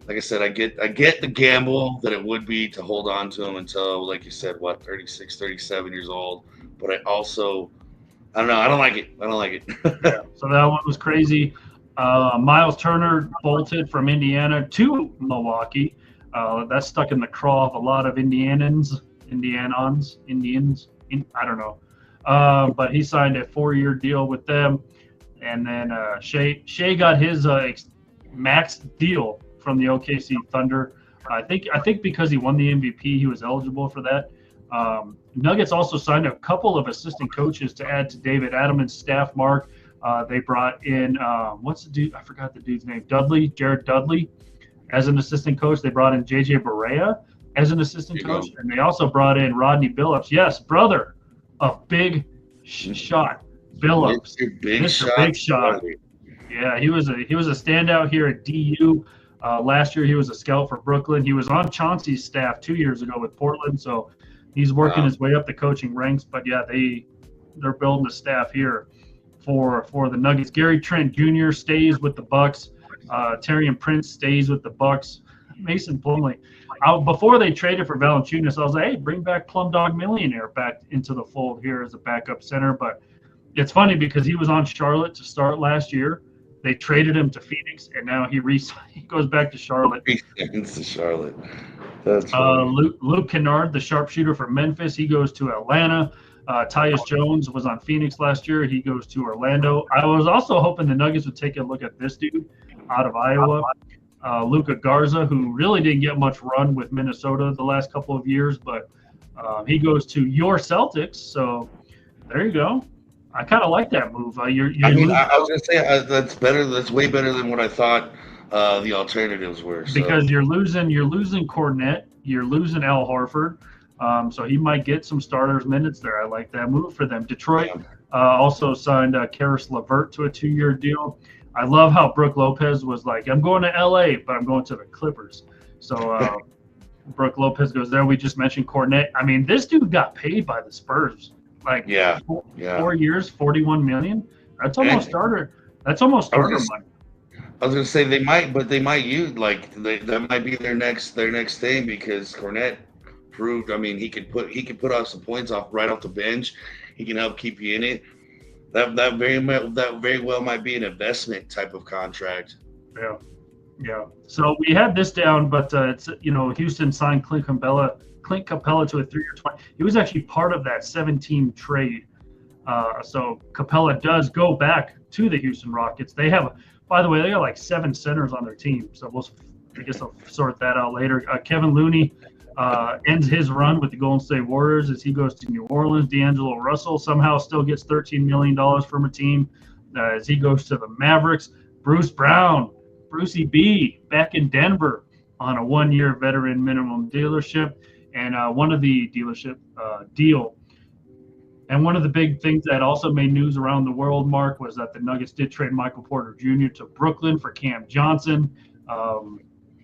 Speaker 2: Like I said, I get the gamble that it would be to hold on to him until, like you said, 36, 37 years old. But I don't know. I don't like it.
Speaker 1: Yeah, so that one was crazy. Miles Turner bolted from Indiana to Milwaukee. That's stuck in the craw of a lot of Indians. I don't know. But he signed a 4-year deal with them. And then Shea got his max deal from the OKC Thunder. I think because he won the MVP, he was eligible for that. Nuggets also signed a couple of assistant coaches to add to David Adam's staff, Mark. They brought in, what's the dude? I forgot the dude's name. Jared Dudley as an assistant coach. They brought in JJ Barea as an assistant coach. And they also brought in Rodney Billups. Yes, brother of Big Shot. Billups. Mr. Big Shot. Yeah, he was a standout here at DU. Last year, he was a scout for Brooklyn. He was on Chauncey's staff 2 years ago with Portland. So He's working his way up the coaching ranks. But yeah, they're building the staff here for the Nuggets. Gary Trent Jr. stays with the Bucks. Taurean Prince stays with the Bucks. Mason Plumlee. Before they traded for Valanciunas, I was like, hey, bring back Plum Dog Millionaire back into the fold here as a backup center. But it's funny because he was on Charlotte to start last year. They traded him to Phoenix, and now he goes back to Charlotte.
Speaker 2: To Charlotte. That's funny.
Speaker 1: Luke Kennard, the sharpshooter for Memphis, he goes to Atlanta. Tyus Jones was on Phoenix last year. He goes to Orlando. I was also hoping the Nuggets would take a look at this dude out of Iowa, Luka Garza, who really didn't get much run with Minnesota the last couple of years, but he goes to your Celtics. So there you go. I kind of like that move.
Speaker 2: I was gonna say that's better. That's way better than what I thought the alternatives were. So.
Speaker 1: Because you're losing Cornette, you're losing Al Horford, so he might get some starters minutes there. I like that move for them. Detroit also signed Karis LeVert to a 2-year deal. I love how Brooke Lopez was like, I'm going to LA, but I'm going to the Clippers. So Brooke Lopez goes there. We just mentioned Cornette. I mean, this dude got paid by the Spurs. Like 4 years, $41 million. That's almost starter. That's almost starter money.
Speaker 2: I was gonna say they might use that might be their next thing because Cornette proved. I mean, he could put off some points right off the bench. He can help keep you in it. That very well might be an investment type of contract.
Speaker 1: Yeah. So we had this down, but it's Houston signed Clint Capella to a 3-year $20. He was actually part of that 7-team trade. So Capella does go back to the Houston Rockets. They have, by the way, they got like 7 centers on their team. So I guess I'll sort that out later. Kevin Looney ends his run with the Golden State Warriors as he goes to New Orleans. D'Angelo Russell somehow still gets $13 million from a team as he goes to the Mavericks. Bruce Brown, Brucey B, back in Denver on a 1-year veteran minimum dealership. And one of the dealership deal. And one of the big things that also made news around the world, Mark, was that the Nuggets did trade Michael Porter Jr. to Brooklyn for Cam Johnson.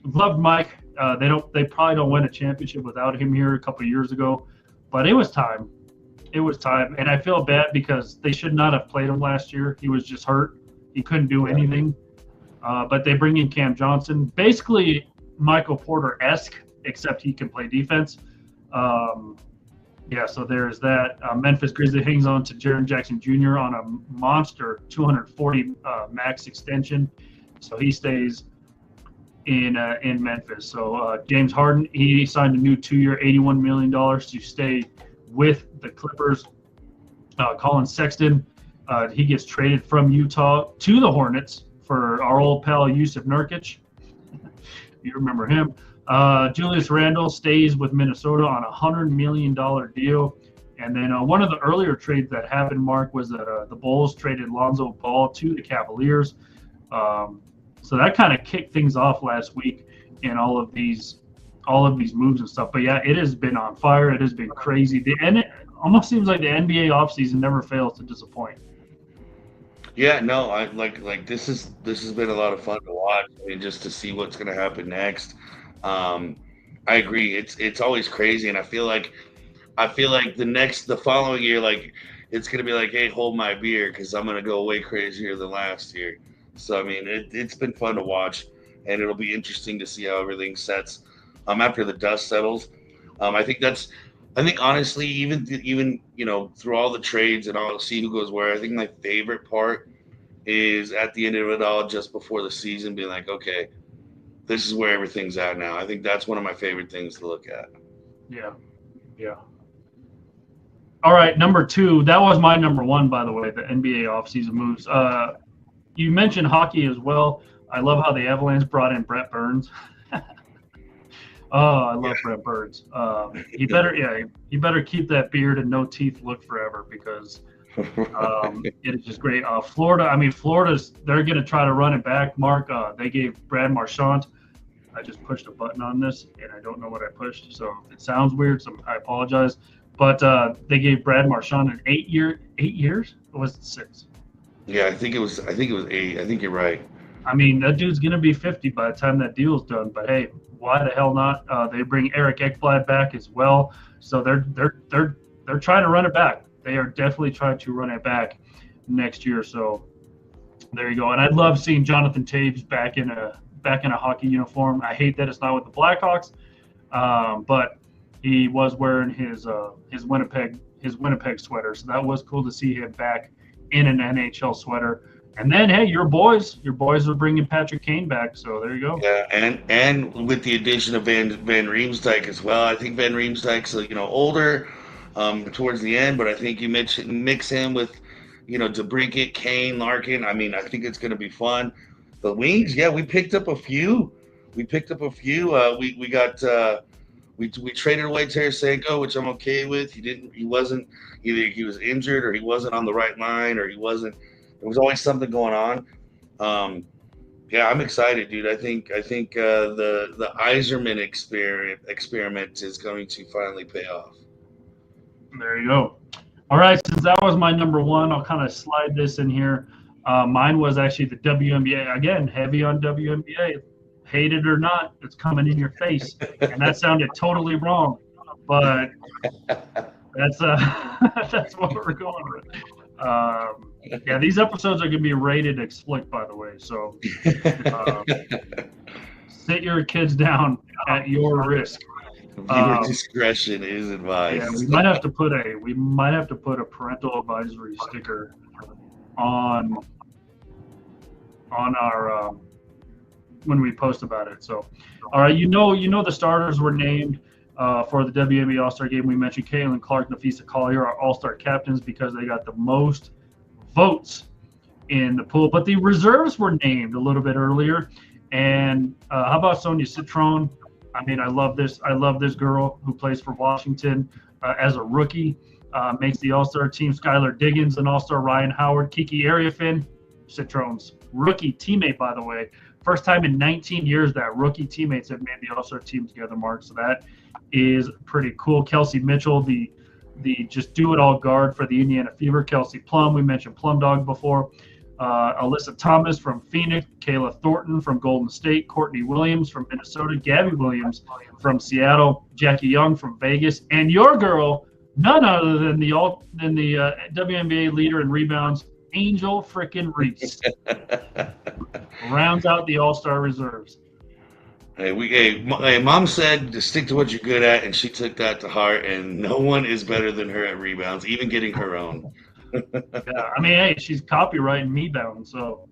Speaker 1: Loved Mike. They probably don't win a championship without him here a couple of years ago, but it was time. And I feel bad because they should not have played him last year. He was just hurt. He couldn't do anything. But they bring in Cam Johnson, basically Michael Porter-esque, except he can play defense. So there's that. Memphis Grizzlies hangs on to Jaren Jackson Jr. on a monster 240 max extension, so he stays in Memphis. So James Harden, he signed a new 2-year $81 million to stay with the Clippers. Colin Sexton, he gets traded from Utah to the Hornets for our old pal Yusuf Nurkic. You remember him. Julius Randle stays with Minnesota on a $100 million deal. And then one of the earlier trades that happened, Mark, was that the Bulls traded Lonzo Ball to the Cavaliers. So that kind of kicked things off last week in all of these moves and stuff. But yeah, it has been on fire. It has been crazy. It almost seems like the NBA offseason never fails to disappoint.
Speaker 2: Yeah, no, I like this has been a lot of fun to watch. I mean, just to see what's going to happen next. I agree. It's always crazy, and I feel like the following year, like it's gonna be like, hey, hold my beer because I'm gonna go way crazier than last year. So I mean, it's been fun to watch, and it'll be interesting to see how everything sets after the dust settles. I think honestly, even through all the trades and all, see who goes where. I think my favorite part is at the end of it all, just before the season, being like, okay, this is where everything's at now. I think that's one of my favorite things to look at.
Speaker 1: Yeah. All right, number 2. That was my number 1, by the way, the NBA offseason moves. You mentioned hockey as well. I love how the Avalanche brought in Brett Burns. I love Brett Burns. He better keep that beard and no teeth look forever because it is just great. Florida's they're going to try to run it back. Mark, they gave Brad Marchand. I just pushed a button on this, and I don't know what I pushed, so it sounds weird. So I apologize. But they gave Brad Marchand an 8 years. Or was it 6?
Speaker 2: Yeah, I think it was 8. I think you're right.
Speaker 1: I mean, that dude's going to be 50 by the time that deal's done. But hey, why the hell not? They bring Eric Ekblad back as well. So they're trying to run it back. They are definitely trying to run it back next year. So there you go. And I love seeing Jonathan Taves back in a hockey uniform. I hate that it's not with the Blackhawks, but he was wearing his Winnipeg sweater. So that was cool to see him back in an NHL sweater. And then, hey, your boys are bringing Patrick Kane back. So there you go.
Speaker 2: Yeah, and with the addition of Van Riemsdyk as well. I think Van Riemsdyk's older towards the end, but I think you mix him with DeBrincat, Kane, Larkin. I mean, I think it's going to be fun. The wings, yeah, we picked up a few. We got we traded away Tarasenko, which I'm okay with. He wasn't either he was injured or he wasn't on the right line or he wasn't. There was always something going on. Yeah, I'm excited, dude. I think the Yzerman experiment is going to finally pay off.
Speaker 1: There you go. All right, since that was my number one, I'll kind of slide this in here. Mine was actually the WNBA. Again, heavy on WNBA. Hate it or not, it's coming in your face. And that sounded totally wrong, but that's what we're going with. Yeah, these episodes are going to be rated explicit, by the way. So sit your kids down at your risk.
Speaker 2: Viewer discretion is advised.
Speaker 1: Yeah, we might have to put a parental advisory sticker on our when we post about it. So, all right, the starters were named for the WNBA All-Star Game. We mentioned Caitlin Clark, Nafisa Collier, our All-Star captains, because they got the most votes in the pool. But the reserves were named a little bit earlier. And how about Sonia Citron? I mean, I love this girl who plays for Washington as a rookie, makes the All-Star team. Skylar Diggins, an All-Star. Ryan Howard, Kiki Ariafin, Citron's rookie teammate, by the way. First time in 19 years that rookie teammates have made the All-Star team together, Mark. So that is pretty cool. Kelsey Mitchell, the just do-it-all guard for the Indiana Fever. Kelsey Plum, we mentioned Plum Dog before. Alyssa Thomas from Phoenix. Kayla Thornton from Golden State. Courtney Williams from Minnesota. Gabby Williams from Seattle. Jackie Young from Vegas. And your girl, none other than the WNBA leader in rebounds, Angel frickin' Reese. Rounds out the All-Star reserves.
Speaker 2: Hey, Mom said to stick to what you're good at, and she took that to heart. And no one is better than her at rebounds, even getting her own.
Speaker 1: Yeah, I mean, hey, she's copyrighting me bound, so.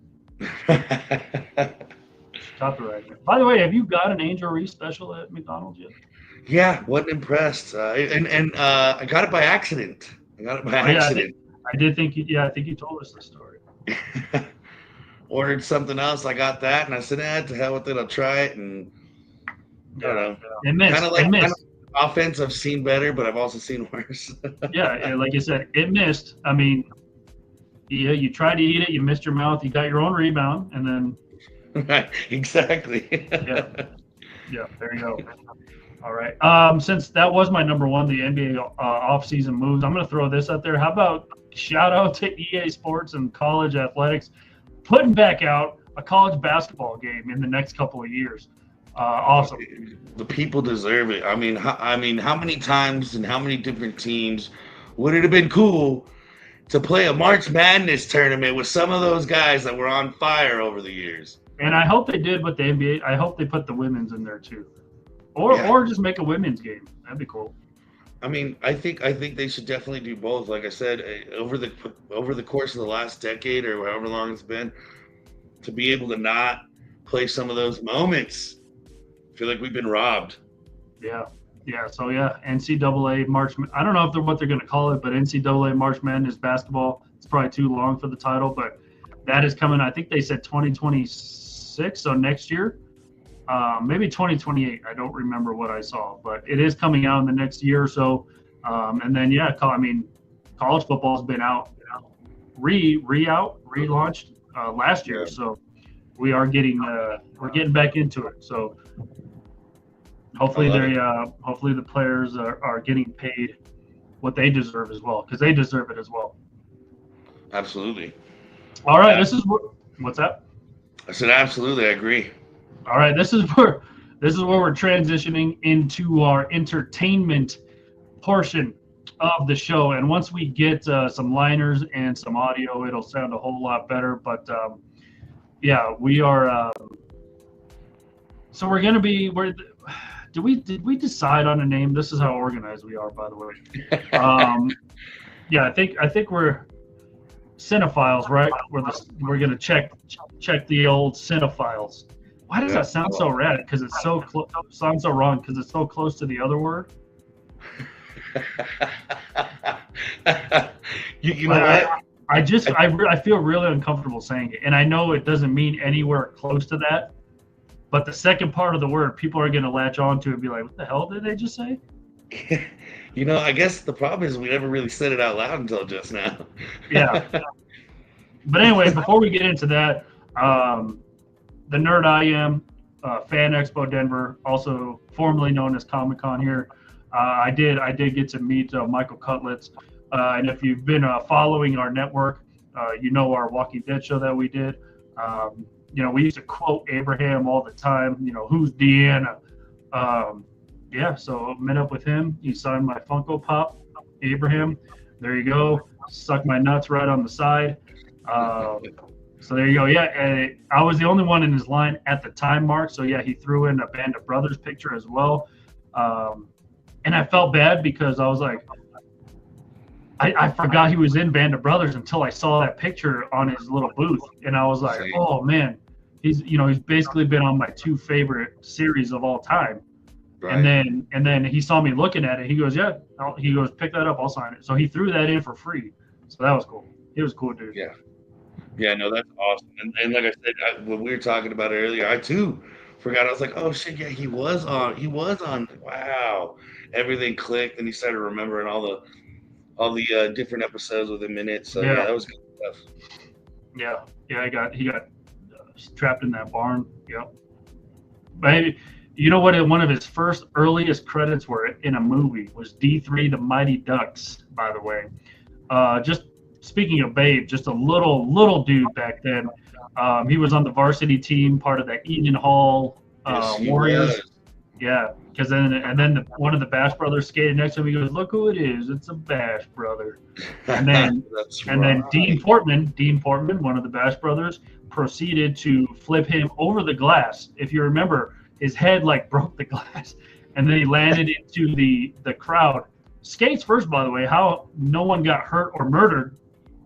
Speaker 1: Copyrighting. By the way, have you got an Angel Reese special at McDonald's yet?
Speaker 2: Yeah, wasn't impressed, and I got it by accident.
Speaker 1: I did think I think you told us this story.
Speaker 2: Ordered something else. I got that, and I said, to hell with it. I'll try it, and I don't know.
Speaker 1: It missed. Kind of
Speaker 2: offense, I've seen better, but I've also seen worse.
Speaker 1: Yeah, like you said, it missed. I mean, you tried to eat it, you missed your mouth, you got your own rebound, and then.
Speaker 2: Right, exactly.
Speaker 1: Yeah, there you go. All right. Since that was my number one, the NBA off-season moves, I'm going to throw this out there. How about shout out to EA Sports and college athletics putting back out a college basketball game in the next couple of years. Awesome.
Speaker 2: The people deserve it. I mean, how many times and how many different teams would it have been cool to play a March Madness tournament with some of those guys that were on fire over the years?
Speaker 1: And I hope they did with the NBA. I hope they put the women's in there too, or just make a women's game. That'd be cool.
Speaker 2: I mean, I think they should definitely do both. Like I said, over the course of the last decade or however long it's been, to be able to not play some of those moments, I feel like we've been robbed.
Speaker 1: Yeah. So NCAA March. I don't know what they're going to call it, but NCAA March Madness basketball. It's probably too long for the title, but that is coming. I think they said 2026, so next year. Maybe 2028. I don't remember what I saw, but it is coming out in the next year or so. And then, college football has been out, relaunched last year. So we're getting back into it. So hopefully hopefully the players are getting paid what they deserve as well, because they deserve it as well.
Speaker 2: Absolutely.
Speaker 1: All right. What's that?
Speaker 2: I said, absolutely. I agree.
Speaker 1: All right, this is where we're transitioning into our entertainment portion of the show, and once we get some liners and some audio, it'll sound a whole lot better. But yeah, we are. So we're gonna be. Did we decide on a name? This is how organized we are, by the way. Yeah, I think we're Cinephiles, right? We're gonna check the old Cinephiles. Why does that sound so rad? Because it's so sounds so wrong because it's so close to the other word.
Speaker 2: you know what?
Speaker 1: I feel really uncomfortable saying it, and I know it doesn't mean anywhere close to that. But the second part of the word, people are going to latch on to and be like, "What the hell did they just say?"
Speaker 2: You know, I guess the problem is we never really said it out loud until just now.
Speaker 1: Yeah. But anyway, before we get into that, the Nerd I Am, Fan Expo Denver, also formerly known as Comic Con here. I did get to meet Michael Cutlitz, and if you've been following our network, you know our Walking Dead show that we did. You know, we used to quote Abraham all the time. You know, who's Deanna? Yeah, so met up with him. He signed my Funko Pop, Abraham. There you go. Suck my nuts right on the side. So there you go. Yeah, and I was the only one in his line at the time, Mark. So yeah, he threw in a Band of Brothers picture as well. And I felt bad because I was like, I forgot he was in Band of Brothers until I saw that picture on his little booth, and I was like, oh man, he's basically been on my two favorite series of all time. Right. And then he saw me looking at it. He goes, yeah, he goes, pick that up, I'll sign it. So he threw that in for free. So that was cool. He was cool, dude.
Speaker 2: Yeah. Yeah, no, that's awesome. And like I said, when we were talking about it earlier, I too forgot. I was like, oh shit, yeah, he was on. Wow, everything clicked, and he started remembering all the different episodes within minutes. So yeah, that was good stuff.
Speaker 1: Yeah, he got trapped in that barn. Yep. But you know what? One of his first earliest credits were in a movie was D3 The Mighty Ducks. By the way, just speaking of Babe, just a little dude back then. He was on the varsity team, part of that Eaton Hall Warriors. Yeah, because then one of the Bash brothers skated next to him. He goes, "Look who it is! It's a Bash brother." And then then Dean Portman, one of the Bash brothers, proceeded to flip him over the glass. If you remember, his head like broke the glass, and then he landed into the crowd. Skates first, by the way. How no one got hurt or murdered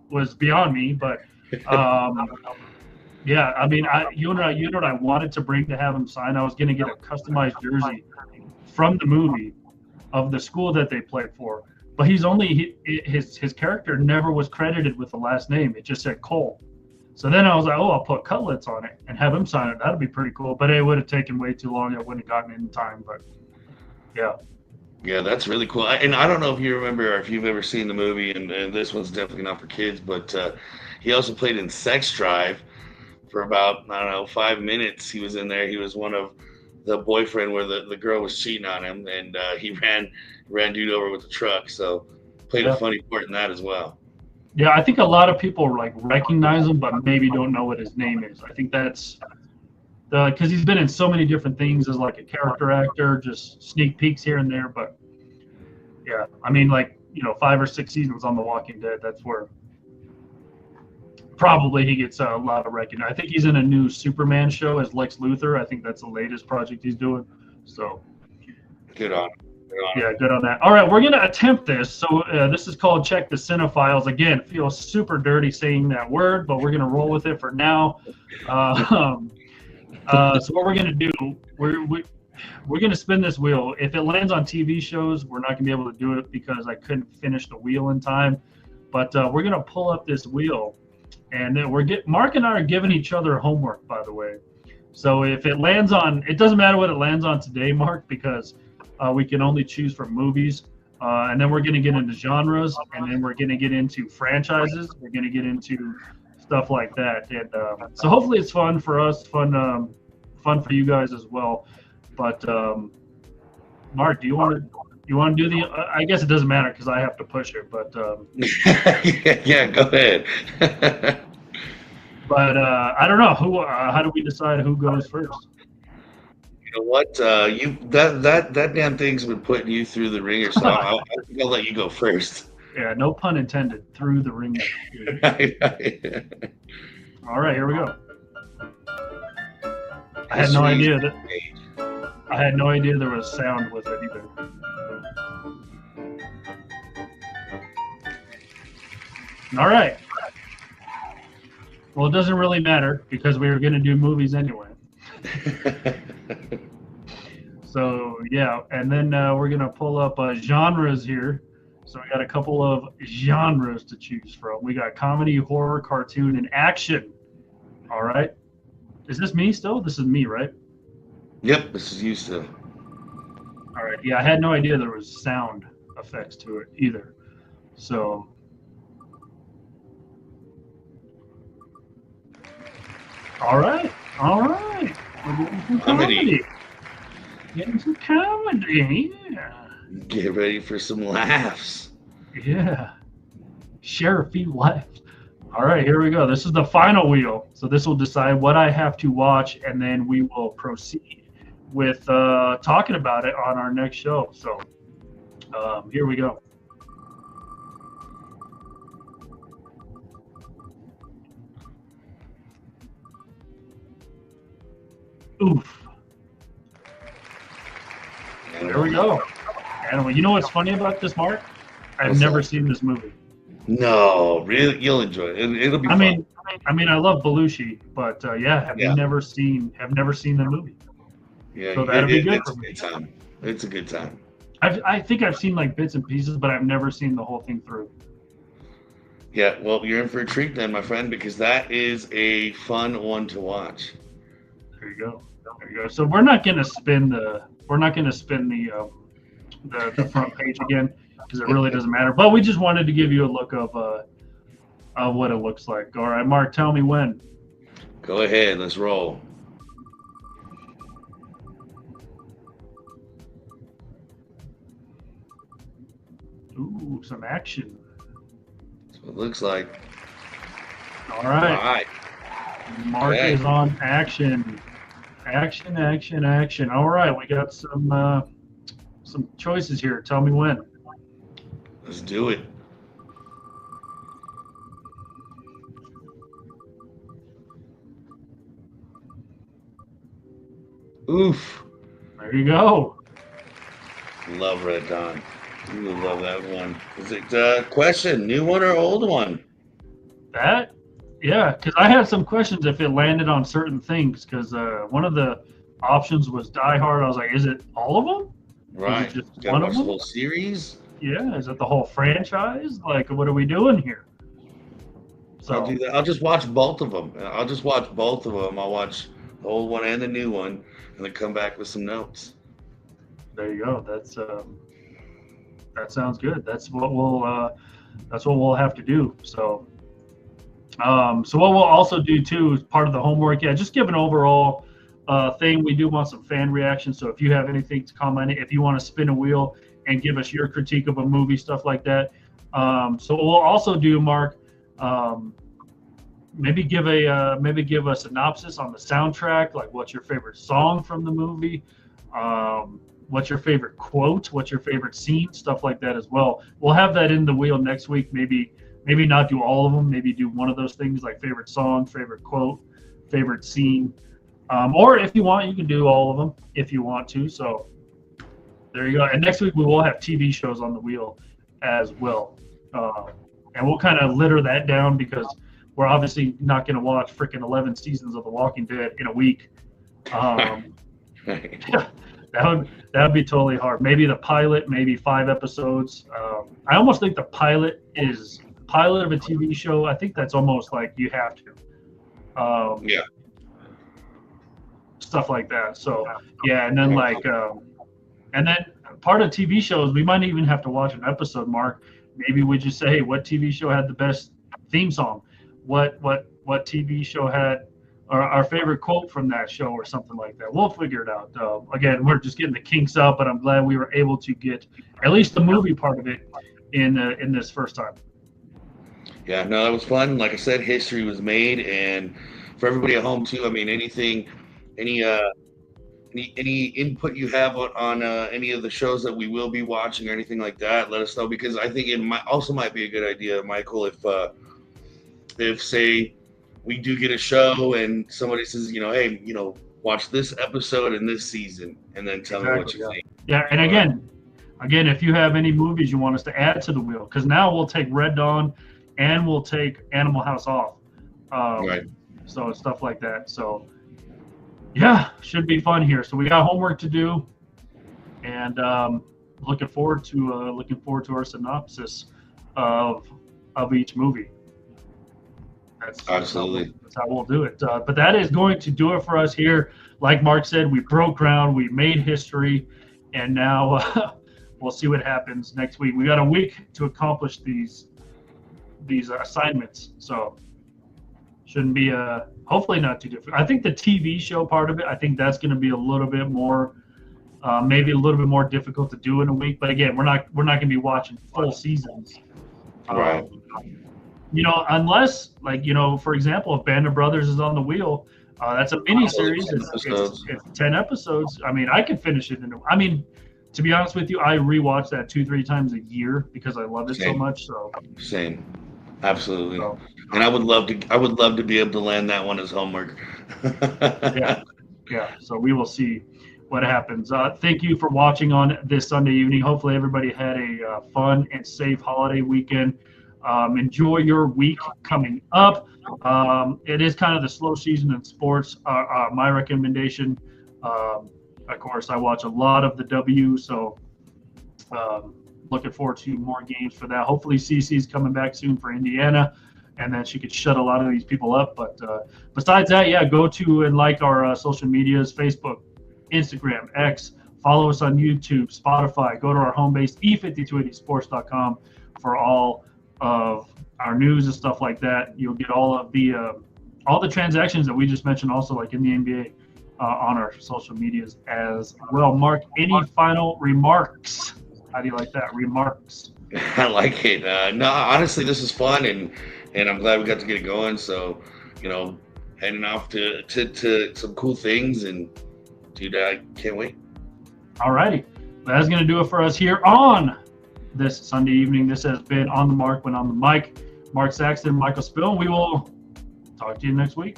Speaker 1: was beyond me, but yeah, I mean, you know what I wanted to bring to have him sign? I was going to get a customized jersey from the movie of the school that they played for, but his character never was credited with the last name. It just said Cole. So then I was like, oh, I'll put Cutlitz on it and have him sign it. That'd be pretty cool, but it would have taken way too long. I wouldn't have gotten it in time, but yeah.
Speaker 2: Yeah, that's really cool. And I don't know if you remember or if you've ever seen the movie, and this one's definitely not for kids, but he also played in Sex Drive for about, I don't know, 5 minutes. He was in there. He was one of the boyfriend where the girl was cheating on him, and he ran dude over with the truck. So played a funny part in that as well.
Speaker 1: Yeah, I think a lot of people like recognize him, but maybe don't know what his name is. I think that's because he's been in so many different things as like a character actor, just sneak peeks here and there. But yeah, I mean, like, 5 or 6 seasons on The Walking Dead. That's where probably he gets a lot of recognition. I think he's in a new Superman show as Lex Luthor. I think that's the latest project he's doing. So
Speaker 2: good on him.
Speaker 1: Yeah, good on that. All right, we're going to attempt this. So this is called Check the Cinephiles. Again, feels super dirty saying that word, but we're going to roll with it for now. So what we're going to do, we're going to spin this wheel. If it lands on TV shows, we're not going to be able to do it because I couldn't finish the wheel in time. But we're going to pull up this wheel, and then Mark and I are giving each other homework, by the way. So if it lands on, it doesn't matter what it lands on today, Mark, because we can only choose from movies. And then we're going to get into genres, and then we're going to get into franchises. We're going to get into stuff like that. And so hopefully it's fun for us, fun for you guys as well. But Mark, do you want to do the? I guess it doesn't matter because I have to push it. But
Speaker 2: yeah, go ahead.
Speaker 1: But I don't know who. How do we decide who goes first?
Speaker 2: know what? You that damn thing's been putting you through the ringer, so I think I'll let you go first.
Speaker 1: Yeah, no pun intended. Through the ringer. All right, here we go. I had no idea there was sound with it either. All right. Well, it doesn't really matter because we were going to do movies anyway. So yeah, and then we're going to pull up genres here. So we got a couple of genres to choose from. We got comedy, horror, cartoon, and action. All right. Is this me still? This is me, right?
Speaker 2: Yep, this is you still.
Speaker 1: All right. Yeah, I had no idea there was sound effects to it either. So. All right. We're getting some comedy. Getting some comedy. Yeah.
Speaker 2: Get ready for some laughs.
Speaker 1: Yeah. Share a few laughs. All right, here we go. This is the final wheel. So this will decide what I have to watch, and then we will proceed with talking about it on our next show. So here we go. Oof. There we go. Animal. You know what's funny about this, Mark? I've never seen this movie.
Speaker 2: No, really, you'll enjoy it. It'll be fun.
Speaker 1: I mean, I love Belushi, but I've never seen the movie.
Speaker 2: Yeah,
Speaker 1: so that'd be good.
Speaker 2: It's a good time. It's a good time.
Speaker 1: I think I've seen like bits and pieces, but I've never seen the whole thing through.
Speaker 2: Yeah, well, you're in for a treat then, my friend, because that is a fun one to watch.
Speaker 1: There you go. So we're not gonna spin the front page again because it really doesn't matter. But we just wanted to give you a look of what it looks like. All right, Mark, tell me when.
Speaker 2: Go ahead, let's roll.
Speaker 1: Ooh, some action.
Speaker 2: That's what it looks like.
Speaker 1: All right. Mark is on action. Action. All right, we got some choices here. Tell me when.
Speaker 2: Let's do it. Oof.
Speaker 1: There you go.
Speaker 2: Love Red Dawn. You will love that one. Is it question, new one or old one?
Speaker 1: That? Yeah, because I had some questions if it landed on certain things, because one of the options was Die Hard. I was like, is it all of them?
Speaker 2: Right.
Speaker 1: Is it just
Speaker 2: one
Speaker 1: of them?
Speaker 2: The whole series?
Speaker 1: Yeah, is it the whole franchise? Like, what are we doing here? So
Speaker 2: I'll do that. I'll just watch both of them. I'll watch the old one and the new one, and then come back with some notes.
Speaker 1: There you go. That sounds good. That's what we'll have to do. So so what we'll also do too is part of the homework. Yeah, just give an overall thing. We do want some fan reactions. So if you have anything to comment, if you want to spin a wheel and give us your critique of a movie, stuff like that. So we'll also do, Mark, maybe give a synopsis on the soundtrack, like what's your favorite song from the movie, what's your favorite quote, what's your favorite scene, stuff like that as well. We'll have that in the wheel next week. Maybe not do all of them. Maybe do one of those things like favorite song, favorite quote, favorite scene. Or if you want, you can do all of them if you want to. So there you go. And next week we will have TV shows on the wheel as well. And we'll kind of litter that down because we're obviously not going to watch freaking 11 seasons of The Walking Dead in a week. That would be totally hard. Maybe the pilot, maybe 5 episodes. I almost think the pilot of a TV show. I think that's almost like you have to.
Speaker 2: Yeah.
Speaker 1: Stuff like that. So yeah, and then and then part of TV shows, we might even have to watch an episode, Mark. Maybe we just say, hey, what TV show had the best theme song? What TV show had our favorite quote from that show or something like that? We'll figure it out. Again, we're just getting the kinks up, but I'm glad we were able to get at least the movie part of it in this first time.
Speaker 2: Yeah, no, that was fun. Like I said, history was made, and for everybody at home too. I mean, any any input you have on any of the shows that we will be watching or anything like that, let us know, because I think it might be a good idea, Michael, if say we do get a show and somebody says, hey, watch this episode in this season, and then tell me what you think.
Speaker 1: Yeah, and again, if you have any movies you want us to add to the wheel, because now we'll take Red Dawn and we'll take Animal House off.
Speaker 2: Right.
Speaker 1: So stuff like that. So yeah, should be fun here. So we got homework to do, and looking forward to our synopsis of each movie.
Speaker 2: Absolutely.
Speaker 1: That's how we'll do it. But that is going to do it for us here. Like Mark said, we broke ground, we made history, and now we'll see what happens next week. We got a week to accomplish these assignments, so shouldn't be hopefully not too difficult. I think the TV show part of it, I think that's going to be a little bit more, maybe a little bit more difficult to do in a week. But again, we're not going to be watching full seasons.
Speaker 2: Right.
Speaker 1: Unless, for example, if Band of Brothers is on the wheel, that's a mini series. It's 10 episodes. I mean, I could finish it to be honest with you, I rewatch that 2-3 times a year because I love it so much. So
Speaker 2: same, absolutely. So, and I would love to be able to land that one as homework.
Speaker 1: yeah. So we will see what happens. Thank you for watching on this Sunday evening. Hopefully everybody had a fun and safe holiday weekend. Enjoy your week coming up. It is kind of the slow season in sports. My recommendation, of course, I watch a lot of the W, so looking forward to more games for that. Hopefully CC's coming back soon for Indiana, and then she could shut a lot of these people up. But besides that, yeah, go to and like our social medias, Facebook, Instagram, X. Follow us on YouTube, Spotify. Go to our home base, e5280sports.com, for all of our news and stuff like that. You'll get all of the transactions that we just mentioned, also like in the NBA, on our social medias as well. Mark, any final remarks? How do you like that? Remarks?
Speaker 2: I like it. No, honestly, this is fun, and I'm glad we got to get it going. So, heading off to some cool things, and dude, I can't wait.
Speaker 1: All righty, that's gonna do it for us here on this Sunday evening. This has been On the Mark when on the mic. Mark Saxton, Michael Spill. We will talk to you next week.